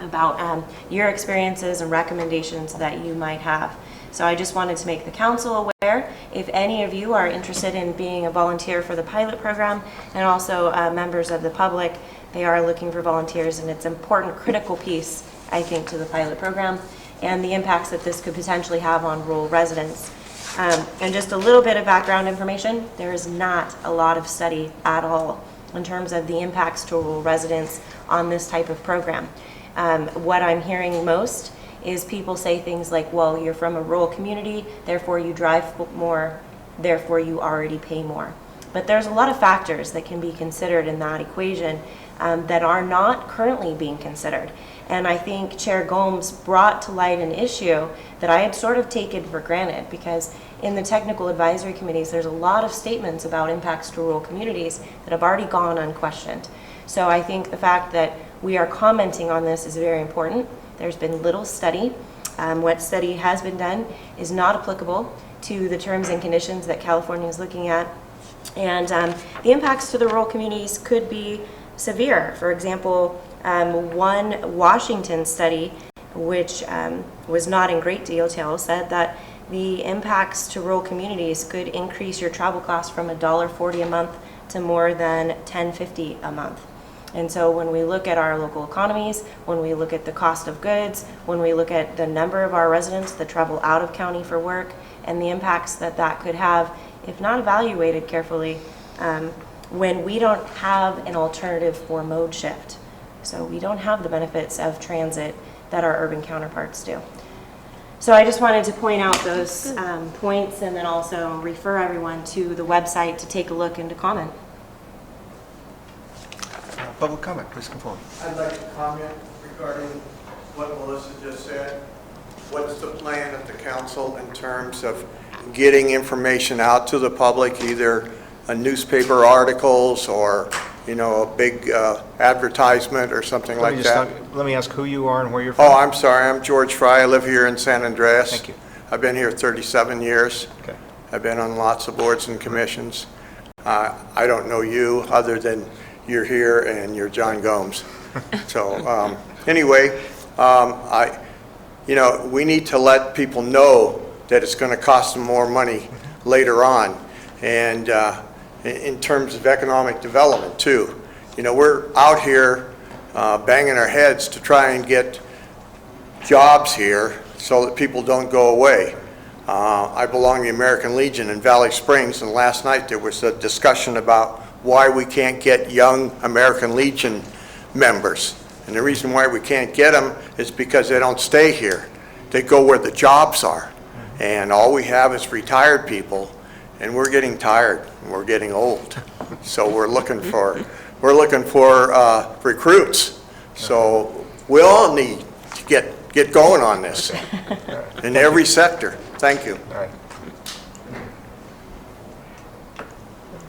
about your experiences and recommendations that you might have. So I just wanted to make the council aware, if any of you are interested in being a volunteer for the pilot program, and also members of the public, they are looking for volunteers, and it's an important, critical piece, I think, to the pilot program and the impacts that this could potentially have on rural residents. And just a little bit of background information, there is not a lot of study at all in terms of the impacts to rural residents on this type of program. What I'm hearing most is people say things like, well, you're from a rural community, therefore you drive more, therefore you already pay more. But there's a lot of factors that can be considered in that equation that are not currently being considered. And I think Chair Gomes brought to light an issue that I had sort of taken for granted, because in the technical advisory committees, there's a lot of statements about impacts to rural communities that have already gone unquestioned. So I think the fact that we are commenting on this is very important. There's been little study. What study has been done is not applicable to the terms and conditions that California is looking at. And the impacts to the rural communities could be severe. For example, one Washington study, which was not in great detail, said that the impacts to rural communities could increase your travel costs from $1.40 a month to more than $10.50 a month. And so when we look at our local economies, when we look at the cost of goods, when we look at the number of our residents that travel out of county for work, and the impacts that that could have, if not evaluated carefully, when we don't have an alternative for mode shift. So we don't have the benefits of transit that our urban counterparts do. So I just wanted to point out those points, and then also refer everyone to the website to take a look and to comment. Public comment, please come forward. I'd like to comment regarding what Melissa just said. What's the plan of the council in terms of getting information out to the public, either newspaper articles or, you know, a big advertisement or something like that? Let me ask who you are and where you're from. Oh, I'm sorry. I'm George Fry. I live here in San Andreas. Thank you. I've been here 37 years. Okay. I've been on lots of boards and commissions. I don't know you other than you're here and you're John Gomes. So anyway, we need to let people know that it's going to cost them more money later on. And in terms of economic development too. You know, we're out here banging our heads to try and get jobs here so that people don't go away. I belong to the American Legion in Valley Springs, and last night there was a discussion about why we can't get young American Legion members. And the reason why we can't get them is because they don't stay here. They go where the jobs are. And all we have is retired people, and we're getting tired, and we're getting old. So we're looking for recruits. So we all need to get going on this in every sector. Thank you. All right.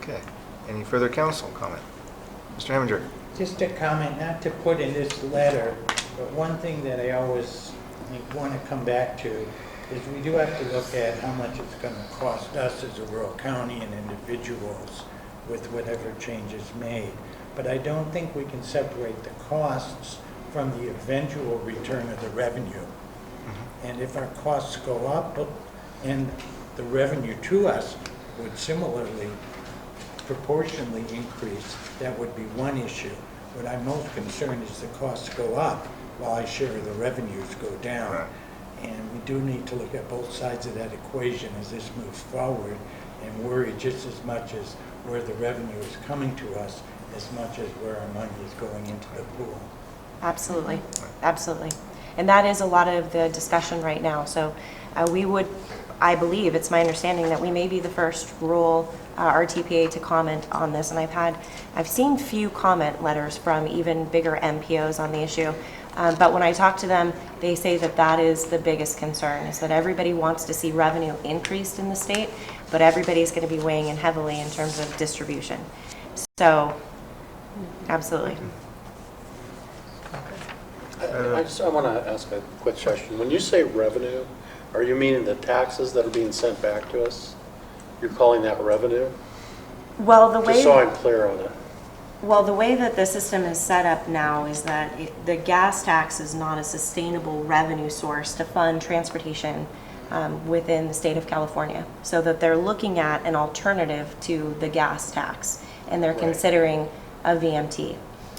Okay. Any further council comment? Mr. Heminger. Just a comment, not to put in this letter, but one thing that I always want to come back to is we do have to look at how much it's going to cost us as a rural county and individuals with whatever changes made. But I don't think we can separate the costs from the eventual return of the revenue. And if our costs go up and the revenue to us would similarly proportionally increase, that would be one issue. What I'm most concerned is the costs go up while I share the revenues go down. Right. And we do need to look at both sides of that equation as this moves forward and worry just as much as where the revenue is coming to us as much as where our money is going into the pool. Absolutely, absolutely. And that is a lot of the discussion right now. So we would I believe, it's my understanding that we may be the first rural RTPA to comment on this, and I've seen few comment letters from even bigger MPOs on the issue. But when I talk to them, they say that that is the biggest concern, is that everybody wants to see revenue increased in the state, but everybody's going to be weighing in heavily in terms of distribution. So, absolutely. I want to ask a quick question. When you say revenue, are you meaning the taxes that are being sent back to us? You're calling that revenue? Well, the way Just so I'm clear on it. Well, the way that the system is set up now is that the gas tax is not a sustainable revenue source to fund transportation within the state of California. So that they're looking at an alternative to the gas tax, and they're considering a VMT.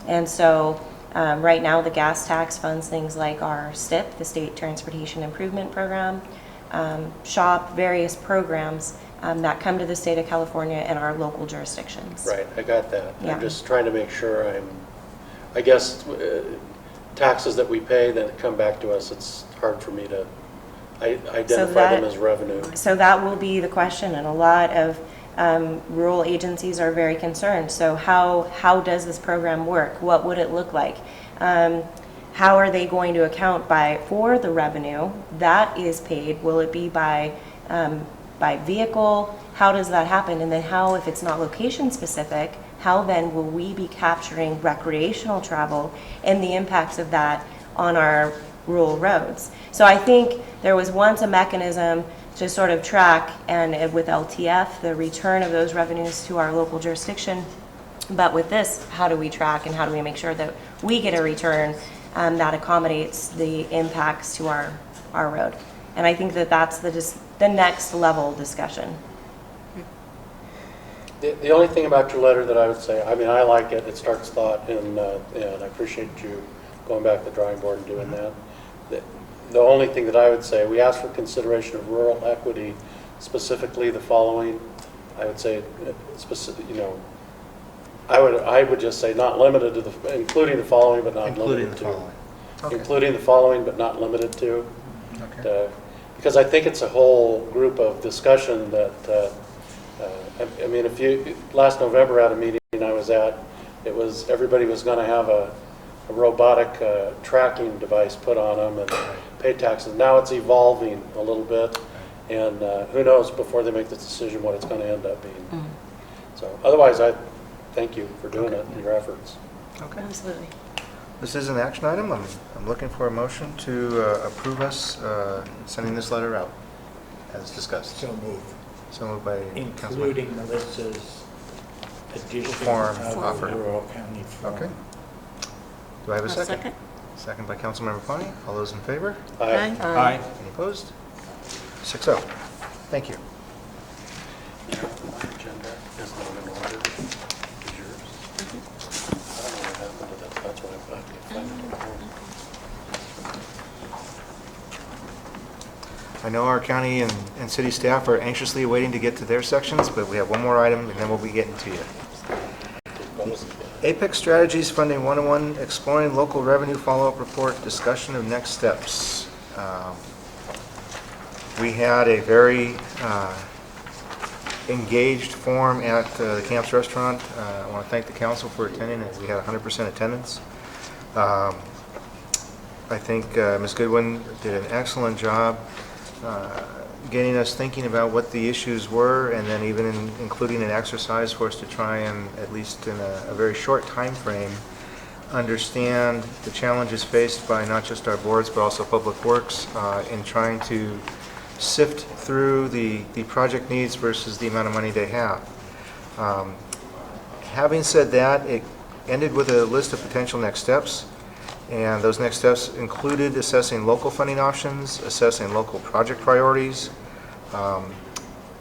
And so right now, the gas tax funds things like our STIP, the State Transportation Improvement Program, SHOP, various programs that come to the state of California and our local jurisdictions. Right, I got that. Yeah. I'm just trying to make sure I guess taxes that we pay that come back to us, it's hard for me to identify them as revenue. So that will be the question, and a lot of rural agencies are very concerned. So how does this program work? What would it look like? How are they going to account for the revenue that is paid? Will it be by vehicle? How does that happen? And then how, if it's not location specific, how then will we be capturing recreational travel and the impacts of that on our rural roads? So I think there was once a mechanism to sort of track, and with LTF, the return of those revenues to our local jurisdiction. But with this, how do we track and how do we make sure that we get a return that accommodates the impacts to our road? And I think that that's the next level discussion. The only thing about your letter that I would say, I mean, I like it, it starts thought, and I appreciate you going back to the drawing board and doing that. The only thing that I would say, we asked for consideration of rural equity, specifically the following. I would say, I would just say not limited to including the following, but not limited to. Okay. Including the following, but not limited to. Okay. Because I think it's a whole group of discussion that, I mean, last November at a meeting I was at, everybody was going to have a robotic tracking device put on them and pay taxes. Now it's evolving a little bit, and who knows before they make this decision what it's going to end up being. So otherwise, I thank you for doing it and your efforts. Okay. Absolutely. This is an action item. I'm looking for a motion to approve us sending this letter out as discussed. So moved. So moved by Councilman. Including Melissa's addition Form of offer. the rural county form. Okay. Do I have a I'll second? second. Second by Councilmember Pawnee. All those in favor? Aye. Aye. Any opposed? 6-0. Thank you. My agenda is not in order. Is yours? I don't know what happened to that. That's what I can't find it at home. I know our county and city staff are anxiously waiting to get to their sections, but we have one more item and then we'll be getting to you. Apex Strategies Funding 101, Exploring Local Revenue Follow-Up Report, Discussion of Next Steps. We had a very engaged forum at the Camps Restaurant. I want to thank the council for attending it. We had 100% attendance. I think Ms. Goodwin did an excellent job getting us thinking about what the issues were, and then even including an exercise for us to try and, at least in a very short time frame, understand the challenges faced by not just our boards but also Public Works in trying to sift through the project needs versus the amount of money they have. Having said that, it ended with a list of potential next steps. And those next steps included assessing local funding options, assessing local project priorities.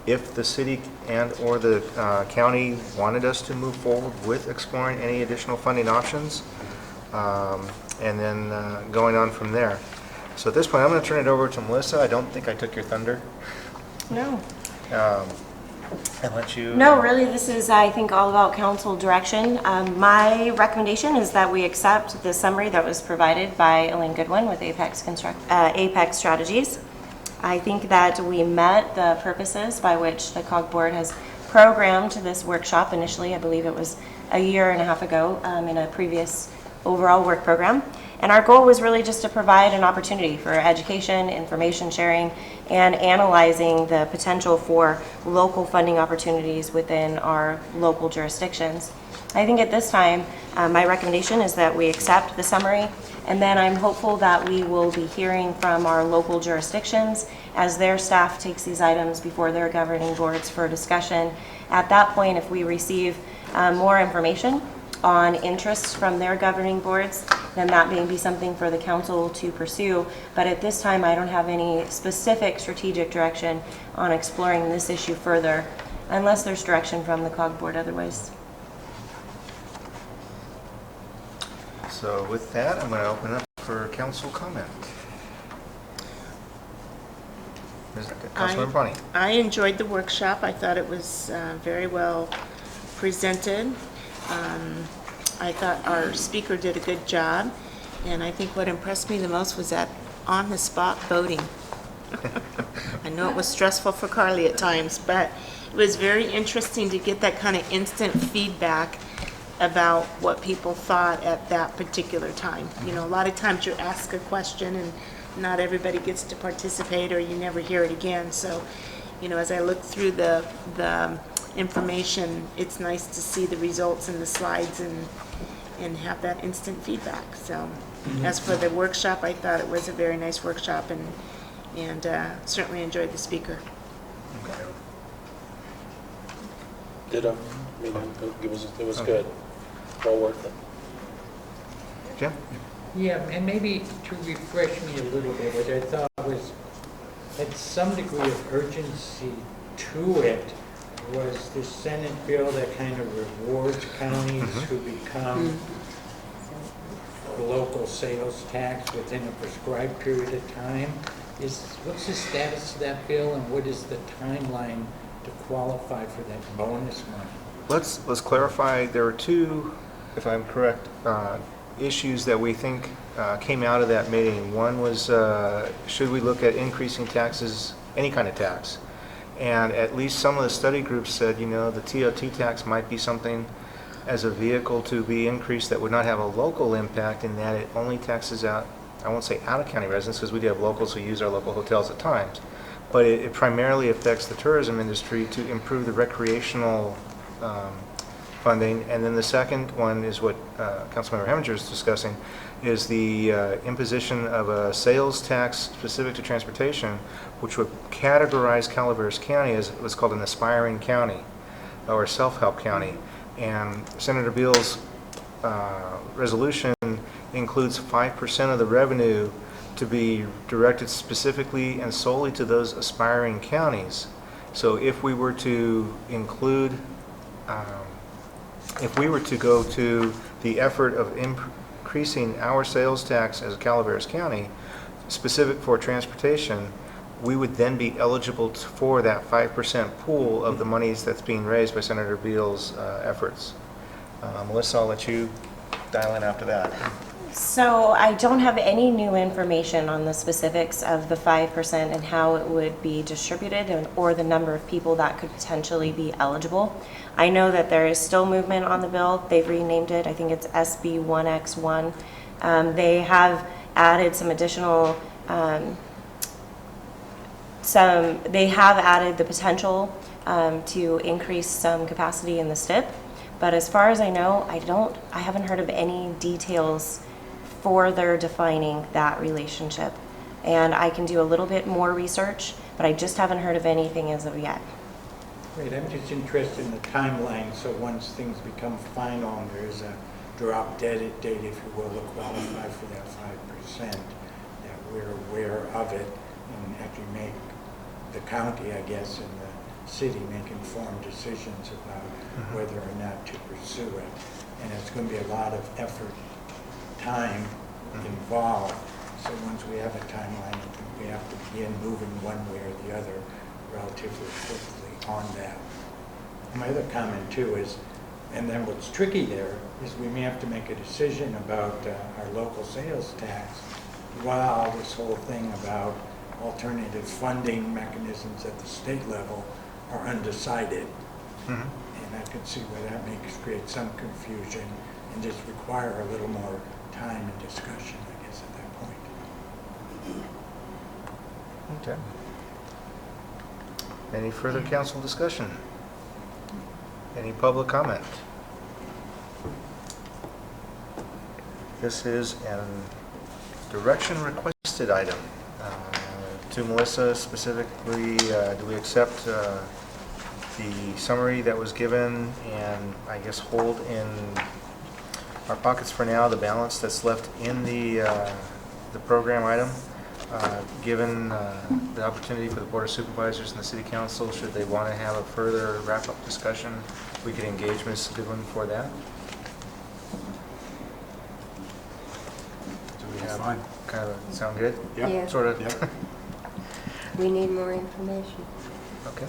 If the city and/or the county wanted us to move forward with exploring any additional funding options, and then going on from there. So at this point, I'm going to turn it over to Melissa. I don't think I took your thunder. No. And let you... No, really, this is, I think, all about council direction. My recommendation is that we accept the summary that was provided by Elaine Goodwin with Apex Strategies. I think that we met the purposes by which the COG Board has programmed this workshop initially. I believe it was a year and a half ago in a previous overall work program. And our goal was really just to provide an opportunity for education, information sharing, and analyzing the potential for local funding opportunities within our local jurisdictions. I think at this time, my recommendation is that we accept the summary, and then I'm hopeful that we will be hearing from our local jurisdictions as their staff takes these items before their governing boards for discussion. At that point, if we receive more information on interests from their governing boards, then that may be something for the council to pursue. But at this time, I don't have any specific strategic direction on exploring this issue further, unless there's direction from the COG Board otherwise. So with that, I'm going to open up for council comment. Councilmember Bonnie. I enjoyed the workshop. I thought it was very well presented. I thought our speaker did a good job, and I think what impressed me the most was that on-the-spot voting. I know it was stressful for Carly at times, but it was very interesting to get that kind of instant feedback about what people thought at that particular time. You know, a lot of times you ask a question and not everybody gets to participate, or you never hear it again. So, you know, as I look through the information, it's nice to see the results in the slides and have that instant feedback. So as for the workshop, I thought it was a very nice workshop, and certainly enjoyed the speaker. Ditto. I mean, it was good. Well worth it. Jim? Yeah, and maybe to refresh me a little bit, what I thought was, had some degree of urgency to it, was the Senate bill that kind of rewards counties who become a local sales tax within a prescribed period of time. What's the status of that bill, and what is the timeline to qualify for that bonus money? Let's clarify. There are two, if I'm correct, issues that we think came out of that meeting. One was, should we look at increasing taxes, any kind of tax? And at least some of the study groups said, you know, the TOT tax might be something as a vehicle to be increased that would not have a local impact, in that it only taxes out, I won't say out-of-county residents, because we do have locals who use our local hotels at times, but it primarily affects the tourism industry to improve the recreational funding. And then the second one is what Councilmember Heminger is discussing, is the imposition of a sales tax specific to transportation, which would categorize Calaveras County as what's called an aspiring county or self-help county. And Senator Beal's resolution includes 5% of the revenue to be directed specifically and solely to those aspiring counties. So if we were to include, if we were to go to the effort of increasing our sales tax as a Calaveras County, specific for transportation, we would then be eligible for that 5% pool of the monies that's being raised by Senator Beal's efforts. Melissa, I'll let you dial in after that. So I don't have any new information on the specifics of the 5% and how it would be distributed, or the number of people that could potentially be eligible. I know that there is still movement on the bill. They've renamed it. I think it's SB 1X1. They have added some additional, they have added the potential to increase some capacity in the STIP. But as far as I know, I haven't heard of any details further defining that relationship. And I can do a little bit more research, but I just haven't heard of anything as of yet. Great, I'm just interested in the timeline, so once things become final and there's a drop dead date, if you will, to qualify for that 5%, that we're aware of it and actually make the county, I guess, and the city make informed decisions about whether or not to pursue it. And it's going to be a lot of effort, time involved. So once we have a timeline, we have to begin moving one way or the other relatively quickly on that. My other comment too is, and then what's tricky there is we may have to make a decision about our local sales tax while this whole thing about alternative funding mechanisms at the state level are undecided. And I can see where that may create some confusion and just require a little more time and discussion, I guess, at that point. Okay. Any further council discussion? Any public comment? This is a direction requested item. To Melissa specifically, do we accept the summary that was given and I guess hold in our pockets for now the balance that's left in the program item? Given the opportunity for the Board of Supervisors and the City Council, should they want to have a further wrap-up discussion, we could engage Ms. Goodwin for that. Do we have kind of sound good? Yeah. Yeah. Sort of. Yeah. We need more information. Okay.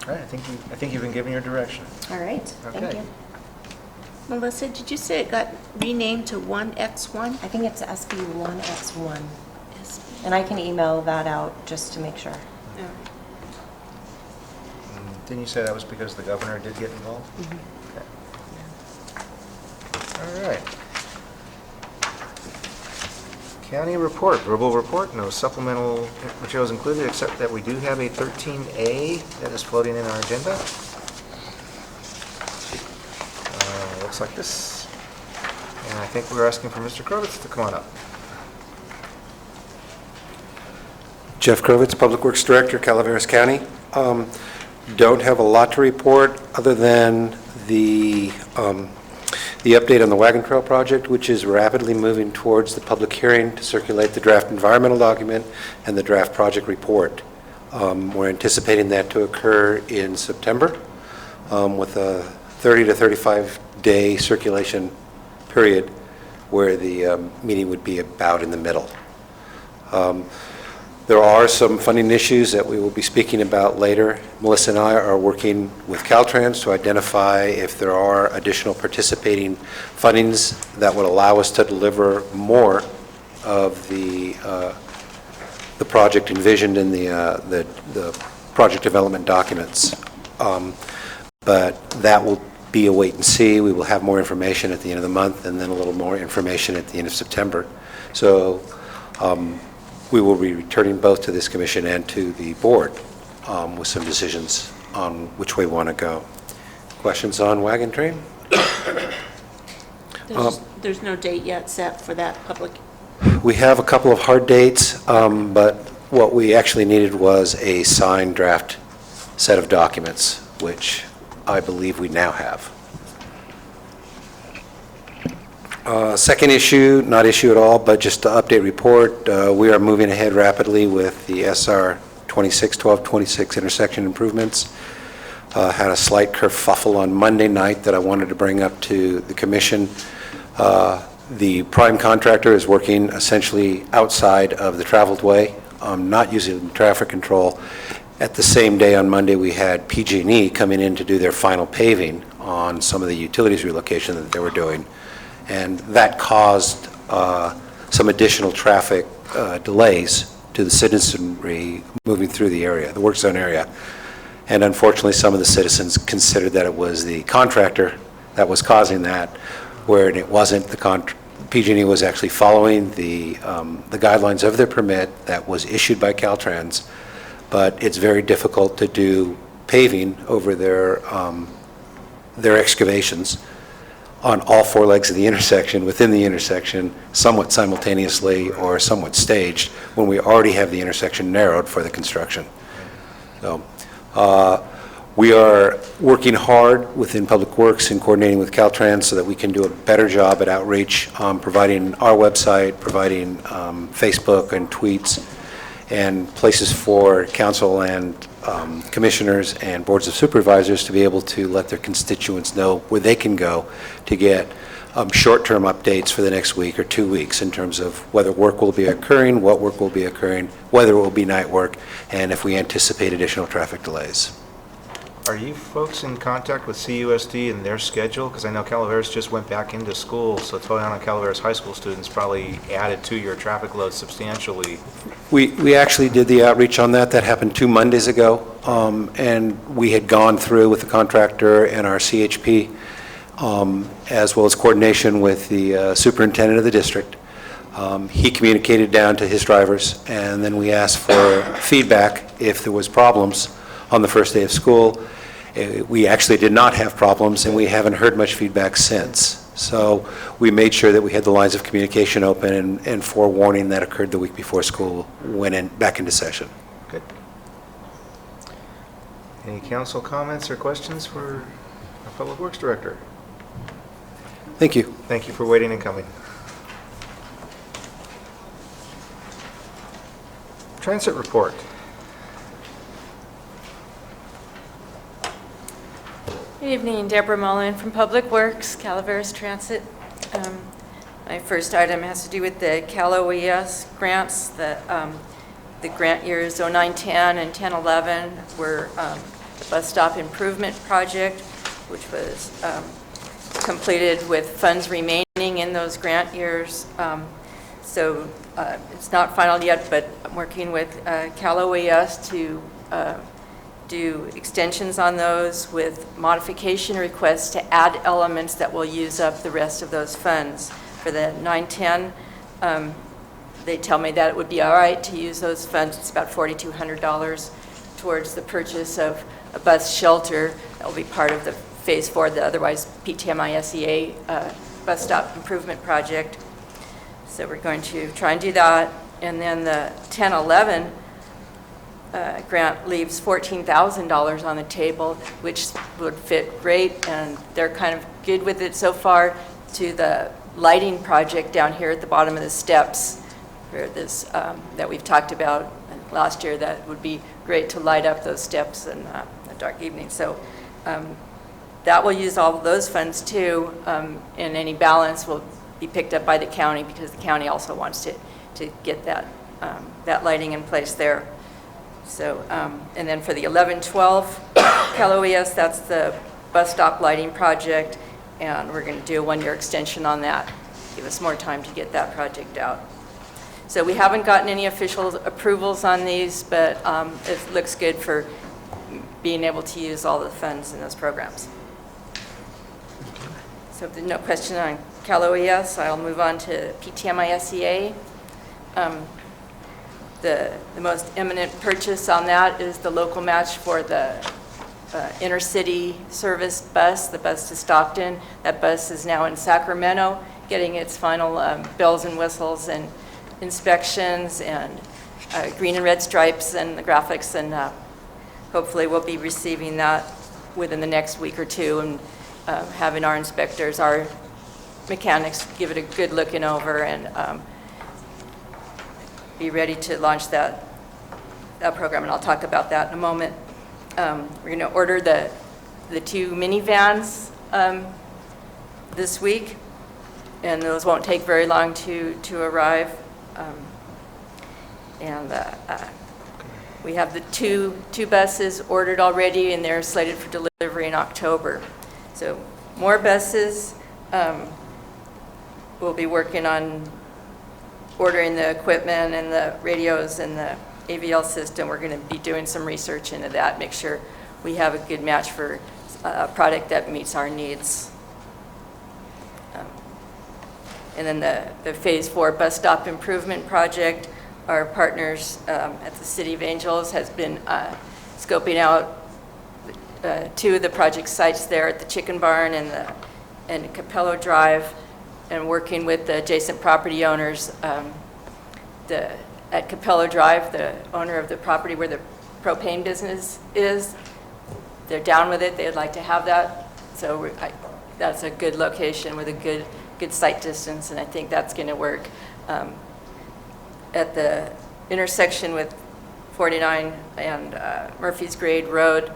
All right. I think you've been given your direction. All right, thank Okay. you. Melissa, did you say it got renamed to 1X1? I think it's SB 1X1, and I can email that out just to make sure. Didn't you say that was because the governor did get involved? Okay. All right. County report, verbal report, no supplemental materials included, except that we do have a 13A that is floating in our agenda. Looks like this. And I think we're asking for Mr. Krovitz to come on up. Jeff Krovitz, Public Works Director, Calaveras County. Don't have a lot to report other than the update on the Wagon Trail project, which is rapidly moving towards the public hearing to circulate the draft environmental document and the draft project report. We're anticipating that to occur in September with a 30 to 35 day circulation period where the meeting would be about in the middle. There are some funding issues that we will be speaking about later. Melissa and I are working with Caltrans to identify if there are additional participating fundings that would allow us to deliver more of the project envisioned in the project development documents. But that will be a wait and see. We will have more information at the end of the month and then a little more information at the end of September. So we will be returning both to this commission and to the board with some decisions on which way we want to go. Questions on Wagon Train? There's no date yet set for that public. We have a couple of hard dates, but what we actually needed was a signed draft set of documents, which I believe we now have. Second issue, not issue at all, but just to update report, we are moving ahead rapidly with the SR 1226 intersection improvements. Had a slight kerfuffle on Monday night that I wanted to bring up to the commission. The prime contractor is working essentially outside of the traveled way, not using traffic control. At the same day on Monday, we had PG&E coming in to do their final paving on some of the utilities relocation that they were doing. And that caused some additional traffic delays to the citizenry moving through the area, the work zone area. And unfortunately, some of the citizens considered that it was the contractor that was causing that, where it wasn't. PG&E was actually following the guidelines of their permit that was issued by Caltrans, but it's very difficult to do paving over their excavations on all four legs of the intersection, within the intersection, somewhat simultaneously or somewhat staged, when we already have the intersection narrowed for the construction. So we are working hard within Public Works and coordinating with Caltrans so that we can do a better job at outreach, providing our website, providing Facebook and tweets, and places for council and commissioners and boards of supervisors to be able to let their constituents know where they can go to get short-term updates for the next week or 2 weeks in terms of whether work will be occurring, what work will be occurring, whether it will be night work, and if we anticipate additional traffic delays. Are you folks in contact with CUSD and their schedule? Because I know Calaveras just went back into school, so Toyota and Calaveras high school students probably added to your traffic load substantially. We actually did the outreach on that. That happened 2 Mondays ago. And we had gone through with the contractor and our CHP, as well as coordination with the superintendent of the district. He communicated down to his drivers, and then we asked for feedback if there was problems on the first day of school. We actually did not have problems, and we haven't heard much feedback since. So we made sure that we had the lines of communication open, and forewarning that occurred the week before school went back into session. Good. Any council comments or questions for our Public Works Director? Thank you. Thank you for waiting and coming. Transit report. Good evening, Deborah Mullen from Public Works, Calaveras Transit. My first item has to do with the Cal OES grants. The grant years 09-10 and 10-11 were the bus stop improvement project, which was completed with funds remaining in those grant years. So it's not final yet, but I'm working with Cal OES to do extensions on those with modification requests to add elements that will use up the rest of those funds. For the 9-10, they tell me that it would be all right to use those funds. It's about $4,200 towards the purchase of a bus shelter that will be part of the Phase 4, the otherwise PTMI SEA bus stop improvement project. So we're going to try and do that. And then the 10-11 grant leaves $14,000 on the table, which would fit great, and they're kind of good with it so far, to the lighting project down here at the bottom of the steps, where this that we've talked about last year. That would be great to light up those steps in the dark evening. So that will use all of those funds too, and any balance will be picked up by the county, because the county also wants to get that lighting in place there. So, and then for the 11-12 Cal OES, that's the bus stop lighting project, and we're going to do a 1-year extension on that, give us more time to get that project out. So we haven't gotten any official approvals on these, but it looks good for being able to use all the funds in those programs. So if there's no question on Cal OES, I'll move on to PTMI SEA. The most imminent purchase on that is the local match for the intercity service bus, the bus to Stockton. That bus is now in Sacramento, getting its final bells and whistles and inspections and green and red stripes and the graphics, and hopefully we'll be receiving that within the next week or two, and having our inspectors, our mechanics, give it a good looking over and be ready to launch that program, and I'll talk about that in a moment. We're going to order the 2 minivans this week, and those won't take very long to arrive. We have the two buses ordered already, and they're slated for delivery in October. So more buses. We'll be working on ordering the equipment and the radios and the AVL system. We're going to be doing some research into that, make sure we have a good match for a product that meets our needs. And then the Phase 4 bus stop improvement project, our partners at the City of Angels has been scoping out 2 of the project sites there at the Chicken Barn and Capello Drive, and working with the adjacent property owners. At Capello Drive, the owner of the property where the propane business is, they're down with it. They'd like to have that. So that's a good location with a good site distance, and I think that's going to work. At the intersection with 49 and Murphy's Grade Road,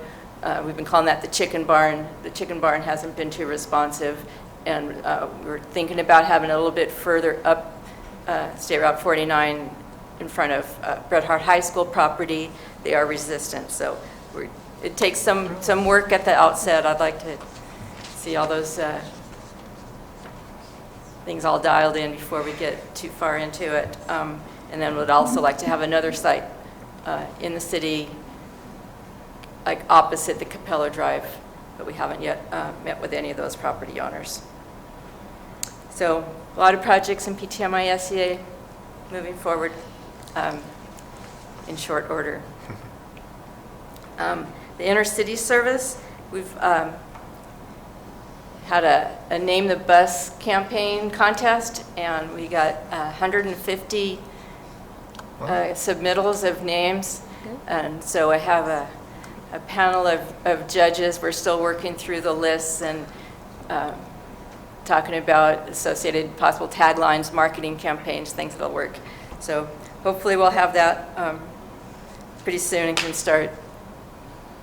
we've been calling that the Chicken Barn. The Chicken Barn hasn't been too responsive, and we're thinking about having a little bit further up State Route 49 in front of Bret Harte High School property. They are resistant, so it takes some work at the outset. I'd like to see all those things all dialed in before we get too far into it. And then would also like to have another site in the city, like opposite the Capella Drive, but we haven't yet met with any of those property owners. So a lot of projects in PTMI SEA moving forward in short order. The intercity service, we've had a Name the Bus campaign contest, and we got 150 submittals of names. And so I have a panel of judges. We're still working through the lists and talking about associated possible taglines, marketing campaigns, things that'll work. So hopefully we'll have that pretty soon and can start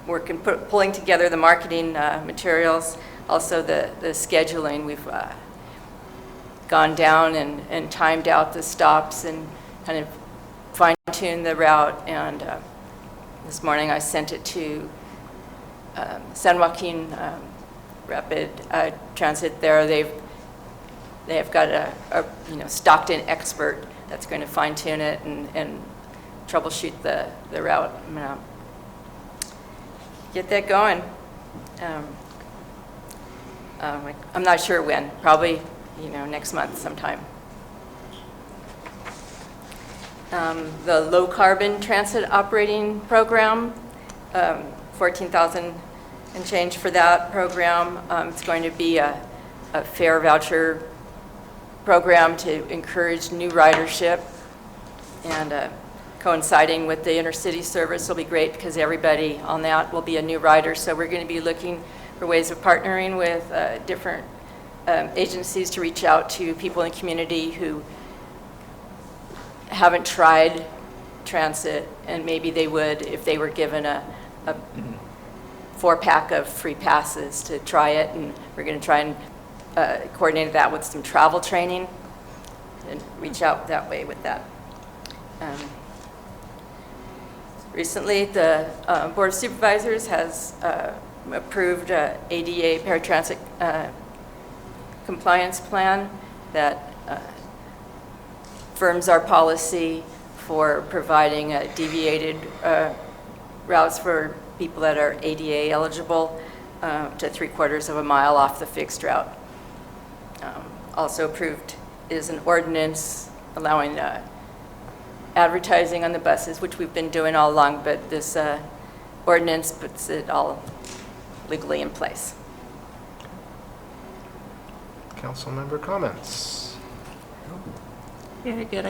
working, pulling together the marketing materials. Also the scheduling, we've gone down and timed out the stops and kind of fine-tuned the route. And this morning I sent it to San Joaquin Rapid Transit there. They've got a Stockton expert that's going to fine-tune it and troubleshoot the route. I'm going to get that going. I'm not sure when, probably next month sometime. The low carbon transit operating program, 14,000 and change for that program. It's going to be a fare voucher program to encourage new ridership, and coinciding with the intercity service will be great because everybody on that will be a new rider. So we're going to be looking for ways of partnering with different agencies to reach out to people in the community who haven't tried transit, and maybe they would if they were given a 4-pack of free passes to try it. And we're going to try and coordinate that with some travel training and reach out that way with that. Recently, the Board of Supervisors has approved ADA paratransit compliance plan that firms our policy for providing deviated routes for people that are ADA eligible to 3/4 of a mile off the fixed route. Also approved is an ordinance allowing advertising on the buses, which we've been doing all along, but this ordinance puts it all legally in place. Council member comments? Very good.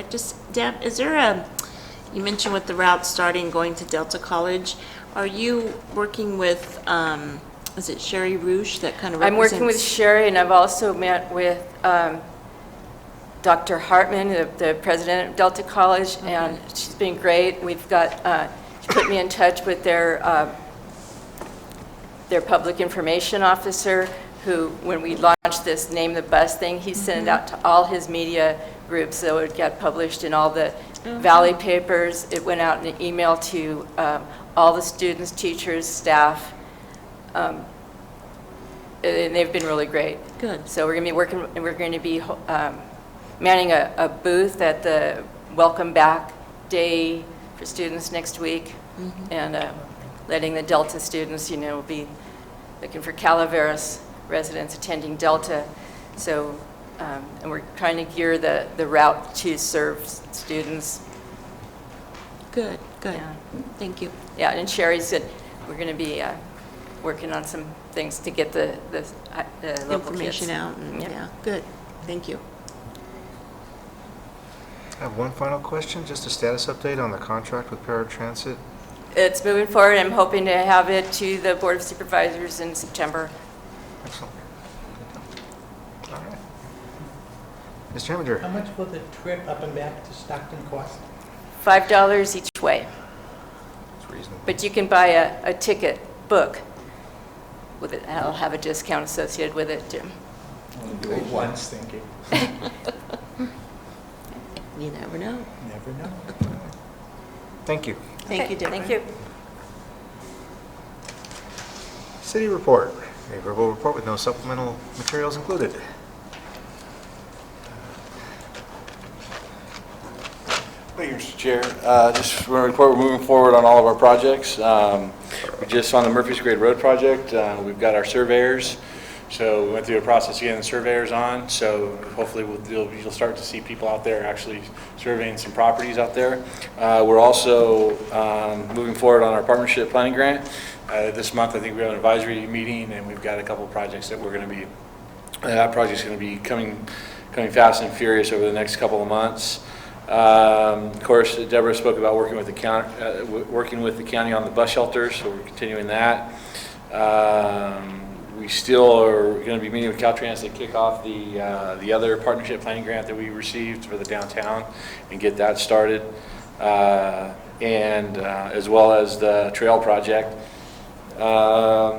Deb, is there you mentioned with the route starting going to Delta College, are you working with, is it Sherry Rouge that kind of represents? I'm working with Sherry, and I've also met with Dr. Hartman, the president of Delta College, and she's been great. We've got, she put me in touch with their public information officer, who, when we launched this Name the Bus thing, he sent it out to all his media groups, so it would get published in all the Valley papers. It went out in an email to all the students, teachers, staff, and they've been really great. Good. So we're going to be working, and we're going to be manning a booth at the Welcome Back Day for students next week, and letting the Delta students, be looking for Calaveras residents attending Delta. So, and we're trying to gear the route to serve students. Good. Yeah. Thank you. Yeah, and Sherry's good. We're going to be working on some things to get the local Information kids out. And, yeah, good. Thank you. I have one final question, just a status update on the contract with paratransit. It's moving forward. I'm hoping to have it to the Board of Supervisors in September. Excellent. All right. Mr. Heminger? How much will the trip up and back to Stockton cost? $5 each way. It's reasonable. But you can buy a ticket book with it. I'll have a discount associated with it, Jim. Do it once, thinking. You never know. Never know. Thank you. Thank you, Deborah. Thank you. City report. A verbal report with no supplemental materials included. Thank you, Mr. Chair. Just want to report we're moving forward on all of our projects. We just on the Murphy's Grade Road project, we've got our surveyors. So we went through a process of getting the surveyors on. So hopefully you'll start to see people out there actually surveying some properties out there. We're also moving forward on our partnership planning grant. This month I think we have an advisory meeting, and we've got a couple of projects that we're going to be, that project's going to be coming fast and furious over the next couple of months. Of course, Deborah spoke about working with the county on the bus shelters, so we're continuing that. We still are going to be meeting with Caltrans to kick off the other partnership planning grant that we received for the downtown and get that started, and as well as the trail project.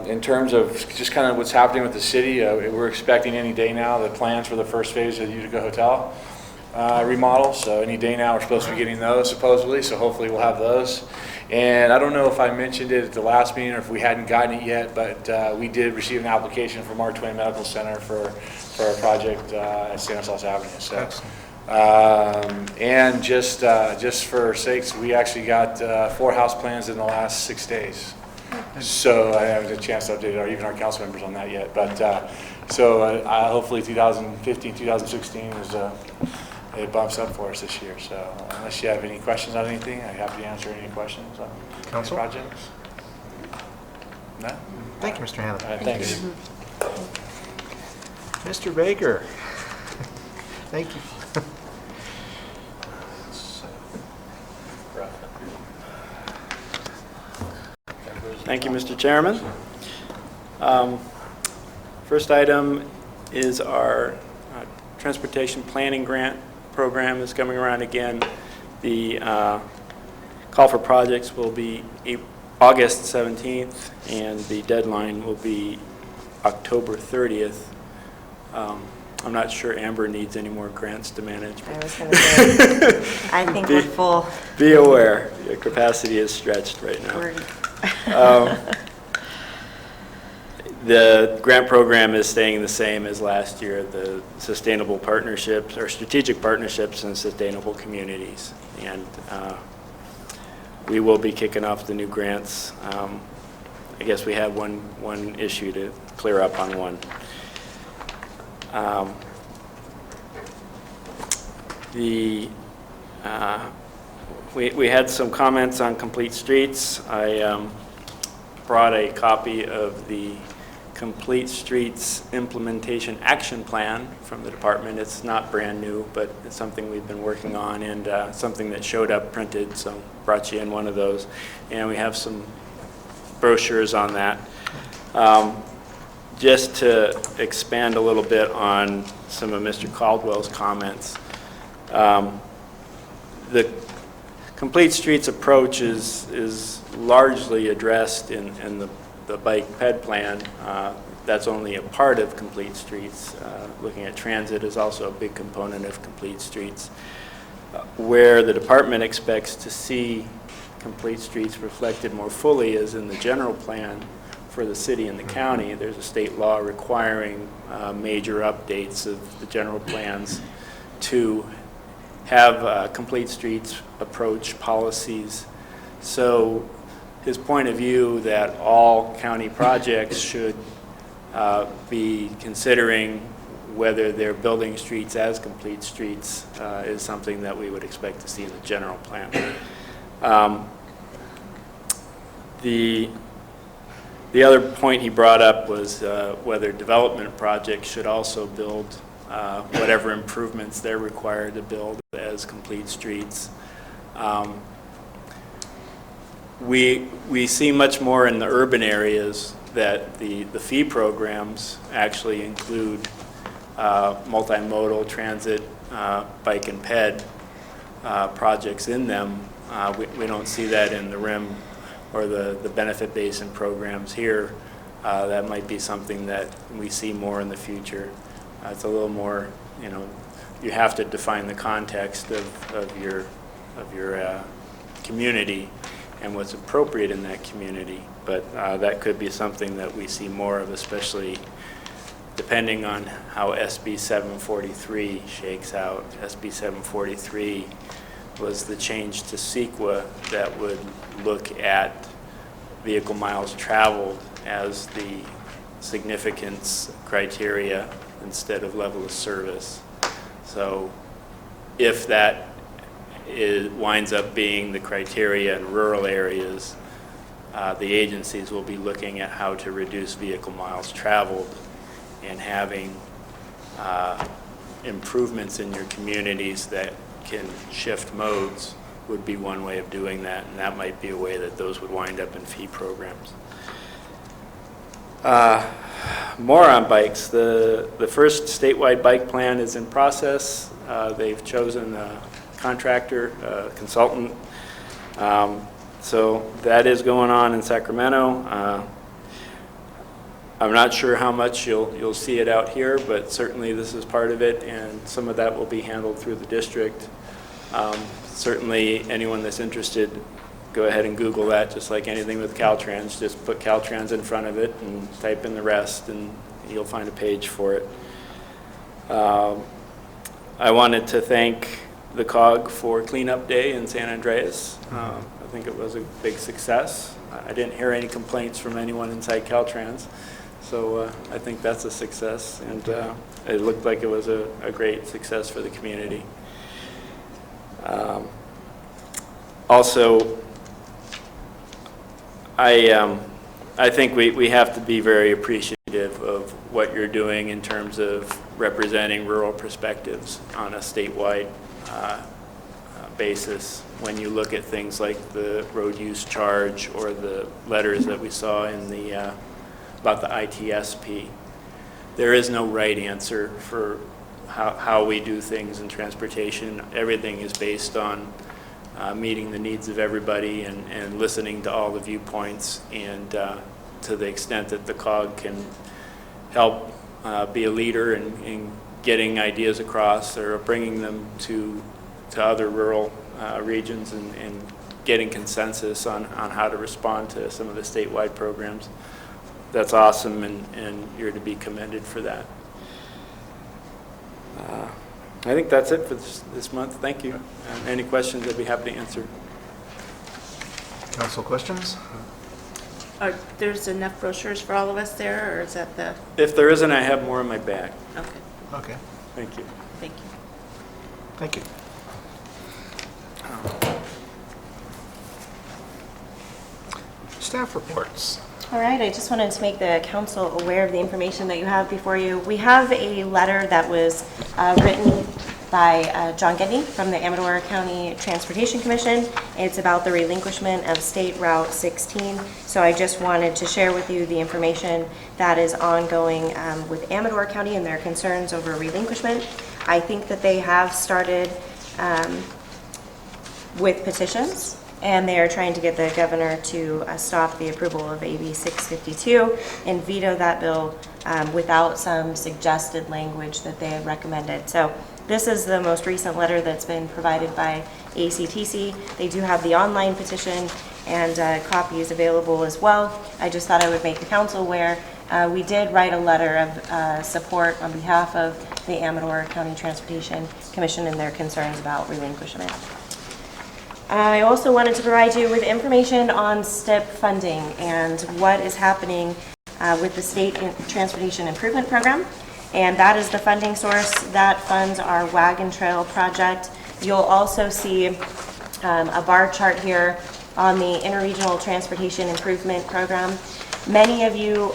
In terms of just kind of what's happening with the city, we're expecting any day now the plans for the first phase of the Utica Hotel remodel. So any day now we're supposed to be getting those supposedly, so hopefully we'll have those. And I don't know if I mentioned it at the last meeting or if we hadn't gotten it yet, but we did receive an application from Mark Twain Medical Center for a project at Stanislaus Avenue. So, and just for sakes, we actually got 4 house plans in the last 6 days. So I haven't had a chance to update even our council members on that yet. But so hopefully 2015, 2016 is it bumps up for us this year. So unless you have any questions on anything, I'm happy to answer any questions on Council projects. No? Thank you, Mr. Hanna. All right, thanks. Mr. Baker. Thank you. Thank you, Mr. Chairman. First item is our transportation planning grant program is coming around again. The call for projects will be August 17th, and the deadline will be October 30th. I'm not sure Amber needs any more grants to manage. I was going to say, I think we're full. Be aware, your capacity is stretched right now. The grant program is staying the same as last year, the sustainable partnerships or strategic partnerships and sustainable communities. And we will be kicking off the new grants. I guess we have one issue to clear up on one. We had some comments on Complete Streets. I brought a copy of the Complete Streets Implementation Action Plan from the department. It's not brand new, but it's something we've been working on, and something that showed up printed, so brought you in one of those. And we have some brochures on that. Just to expand a little bit on some of Mr. Caldwell's comments, the Complete Streets approach is largely addressed in the bike ped plan. That's only a part of Complete Streets. Looking at transit is also a big component of Complete Streets. Where the department expects to see Complete Streets reflected more fully is in the general plan for the city and the county. There's a state law requiring major updates of the general plans to have Complete Streets approach policies. So his point of view that all county projects should be considering whether they're building streets as complete streets is something that we would expect to see in the general plan. The other point he brought up was whether development projects should also build whatever improvements they're required to build as complete streets. We see much more in the urban areas that the fee programs actually include multimodal transit, bike and ped projects in them. We don't see that in the RIM or the benefit basin programs here. That might be something that we see more in the future. It's a little more, you have to define the context of your community and what's appropriate in that community. But that could be something that we see more of, especially depending on how SB 743 shakes out. SB 743 was the change to CEQA that would look at vehicle miles traveled as the significance criteria instead of level of service. So if that winds up being the criteria in rural areas, the agencies will be looking at how to reduce vehicle miles traveled, and having improvements in your communities that can shift modes would be one way of doing that, and that might be a way that those would wind up in fee programs. More on bikes. The first statewide bike plan is in process. They've chosen a contractor, a consultant. So that is going on in Sacramento. I'm not sure how much you'll see it out here, but certainly this is part of it, and some of that will be handled through the district. Certainly anyone that's interested, go ahead and Google that, just like anything with Caltrans. Just put Caltrans in front of it and type in the rest, and you'll find a page for it. I wanted to thank the COG for Cleanup Day in San Andreas. I think it was a big success. I didn't hear any complaints from anyone inside Caltrans, so I think that's a success, and it looked like it was a great success for the community. Also, I think we have to be very appreciative of what you're doing in terms of representing rural perspectives on a statewide basis. When you look at things like the road use charge or the letters that we saw in the about the ITSP, there is no right answer for how we do things in transportation. Everything is based on meeting the needs of everybody and listening to all the viewpoints, and to the extent that the COG can help be a leader in getting ideas across or bringing them to other rural regions and getting consensus on how to respond to some of the statewide programs. That's awesome, and you're to be commended for that. I think that's it for this month. Thank you. Any questions, I'd be happy to answer. Council questions? There's enough brochures for all of us there, or is that the? If there isn't, I have more in my bag. Okay. Okay. Thank you. Thank you. Thank you. Staff reports. All right, I just wanted to make the council aware of the information that you have before you. We have a letter that was written by John Gedney from the Amador County Transportation Commission. It's about the relinquishment of State Route 16. So I just wanted to share with you the information that is ongoing with Amador County and their concerns over relinquishment. I think that they have started with petitions, and they are trying to get the governor to stop the approval of AB 652 and veto that bill without some suggested language that they had recommended. So this is the most recent letter that's been provided by ACTC. They do have the online petition, and a copy is available as well. I just thought I would make the council aware. We did write a letter of support on behalf of the Amador County Transportation Commission and their concerns about relinquishment. I also wanted to provide you with information on STIP funding and what is happening with the State Transportation Improvement Program. And that is the funding source that funds our Wagon Trail project. You'll also see a bar chart here on the Interregional Transportation Improvement Program. Many of you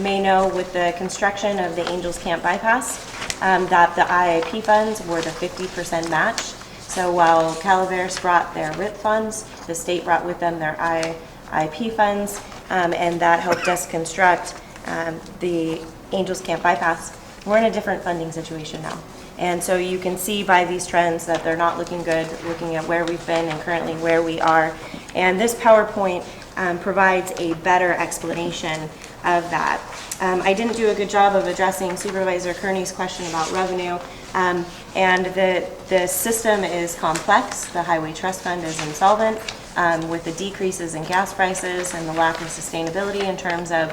may know with the construction of the Angels Camp Bypass that the IIP funds were the 50% match. So while Calaveras brought their RIP funds, the state brought with them their IIP funds, and that helped us construct the Angels Camp Bypass. We're in a different funding situation now. And so you can see by these trends that they're not looking good, looking at where we've been and currently where we are. And this PowerPoint provides a better explanation of that. I didn't do a good job of addressing Supervisor Kearney's question about revenue. And the system is complex. The Highway Trust Fund is insolvent. with the decreases in gas prices and the lack of sustainability in terms of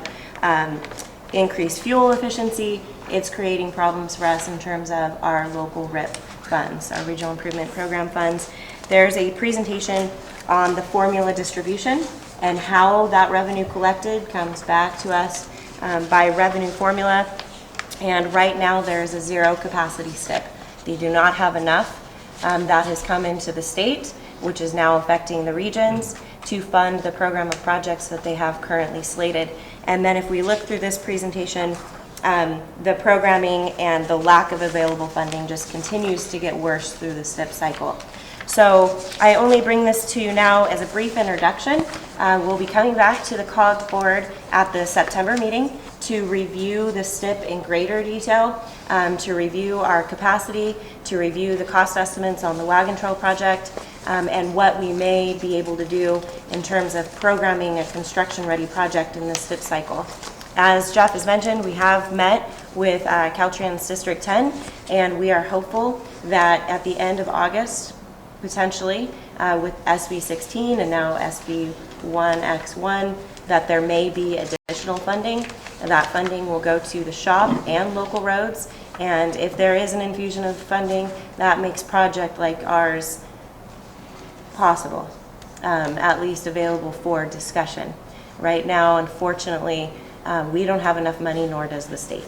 increased fuel efficiency, it's creating problems for us in terms of our local RIP funds, our Regional Improvement Program funds. There's a presentation on the formula distribution and how that revenue collected comes back to us by revenue formula. And right now there's a zero capacity STIP. They do not have enough that has come into the state, which is now affecting the regions, to fund the program of projects that they have currently slated. And then if we look through this presentation, the programming and the lack of available funding just continues to get worse through the STIP cycle. So I only bring this to you now as a brief introduction. We'll be coming back to the COG board at the September meeting to review the STIP in greater detail, to review our capacity, to review the cost estimates on the Wagon Trail project, and what we may be able to do in terms of programming a construction-ready project in this STIP cycle. As Jeff has mentioned, we have met with Caltrans District 10, and we are hopeful that at the end of August, potentially, with SB 16 and now SB 1X1, that there may be additional funding. And that funding will go to the shop and local roads. And if there is an infusion of funding, that makes project like ours possible, at least available for discussion. Right now, unfortunately, we don't have enough money, nor does the state.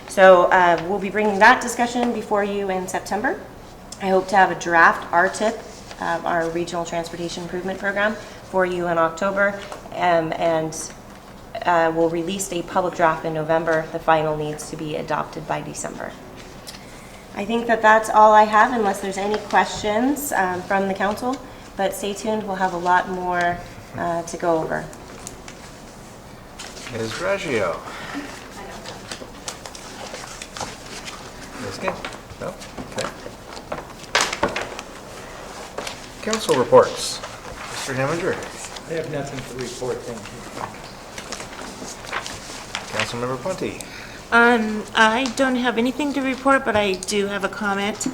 So we'll be bringing that discussion before you in September. I hope to have a draft RTIP, our Regional Transportation Improvement Program, for you in October, and we'll release a public draft in November. The final needs to be adopted by December. I think that that's all I have, unless there's any questions from the council, but stay tuned, we'll have a lot more to go over. Ms. Graggio. Ms. King? No? Okay. Council reports. Mr. Heminger. I have nothing to report, thank you. Councilmember Punty. I don't have anything to report, but I do have a comment.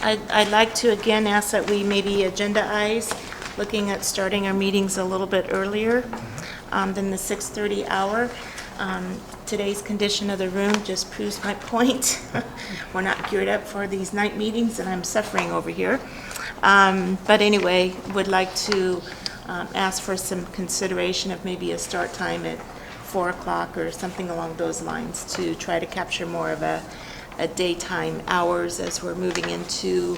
I'd like to again ask that we maybe agendaize, looking at starting our meetings a little bit earlier than the 6:30 hour. Today's condition of the room just proves my point. We're not geared up for these night meetings, and I'm suffering over here. But anyway, would like to ask for some consideration of maybe a start time at 4 o'clock or something along those lines to try to capture more of a daytime hours as we're moving into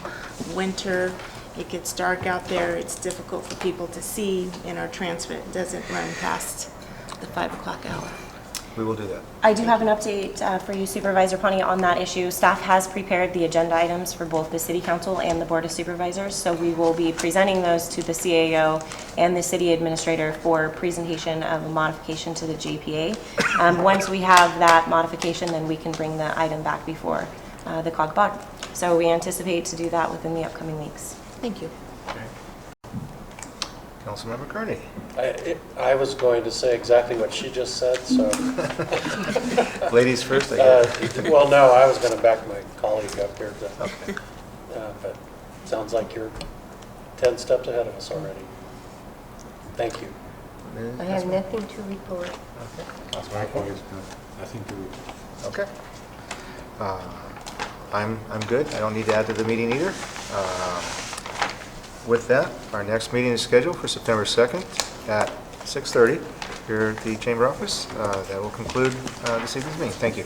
winter. It gets dark out there. It's difficult for people to see, and our transit doesn't run past the 5 o'clock hour. We will do that. I do have an update for you, Supervisor Ponti, on that issue. Staff has prepared the agenda items for both the City Council and the Board of Supervisors, so we will be presenting those to the CAO and the City Administrator for presentation of a modification to the JPA. Once we have that modification, then we can bring the item back before the COG board. So we anticipate to do that within the upcoming weeks. Thank you. Councilmember Kearney. I was going to say exactly what she just said, so. Ladies first, I guess. Well, no, I was going to back my colleague up here, but sounds like you're 10 steps ahead of us already. Thank you. I have nothing to report. Okay. Councilmember Nothing to report. Okay. I'm good. I don't need to add to the meeting either. With that, our next meeting is scheduled for September 2nd at 6:30 here at the Chamber office. That will conclude this evening's meeting. Thank you.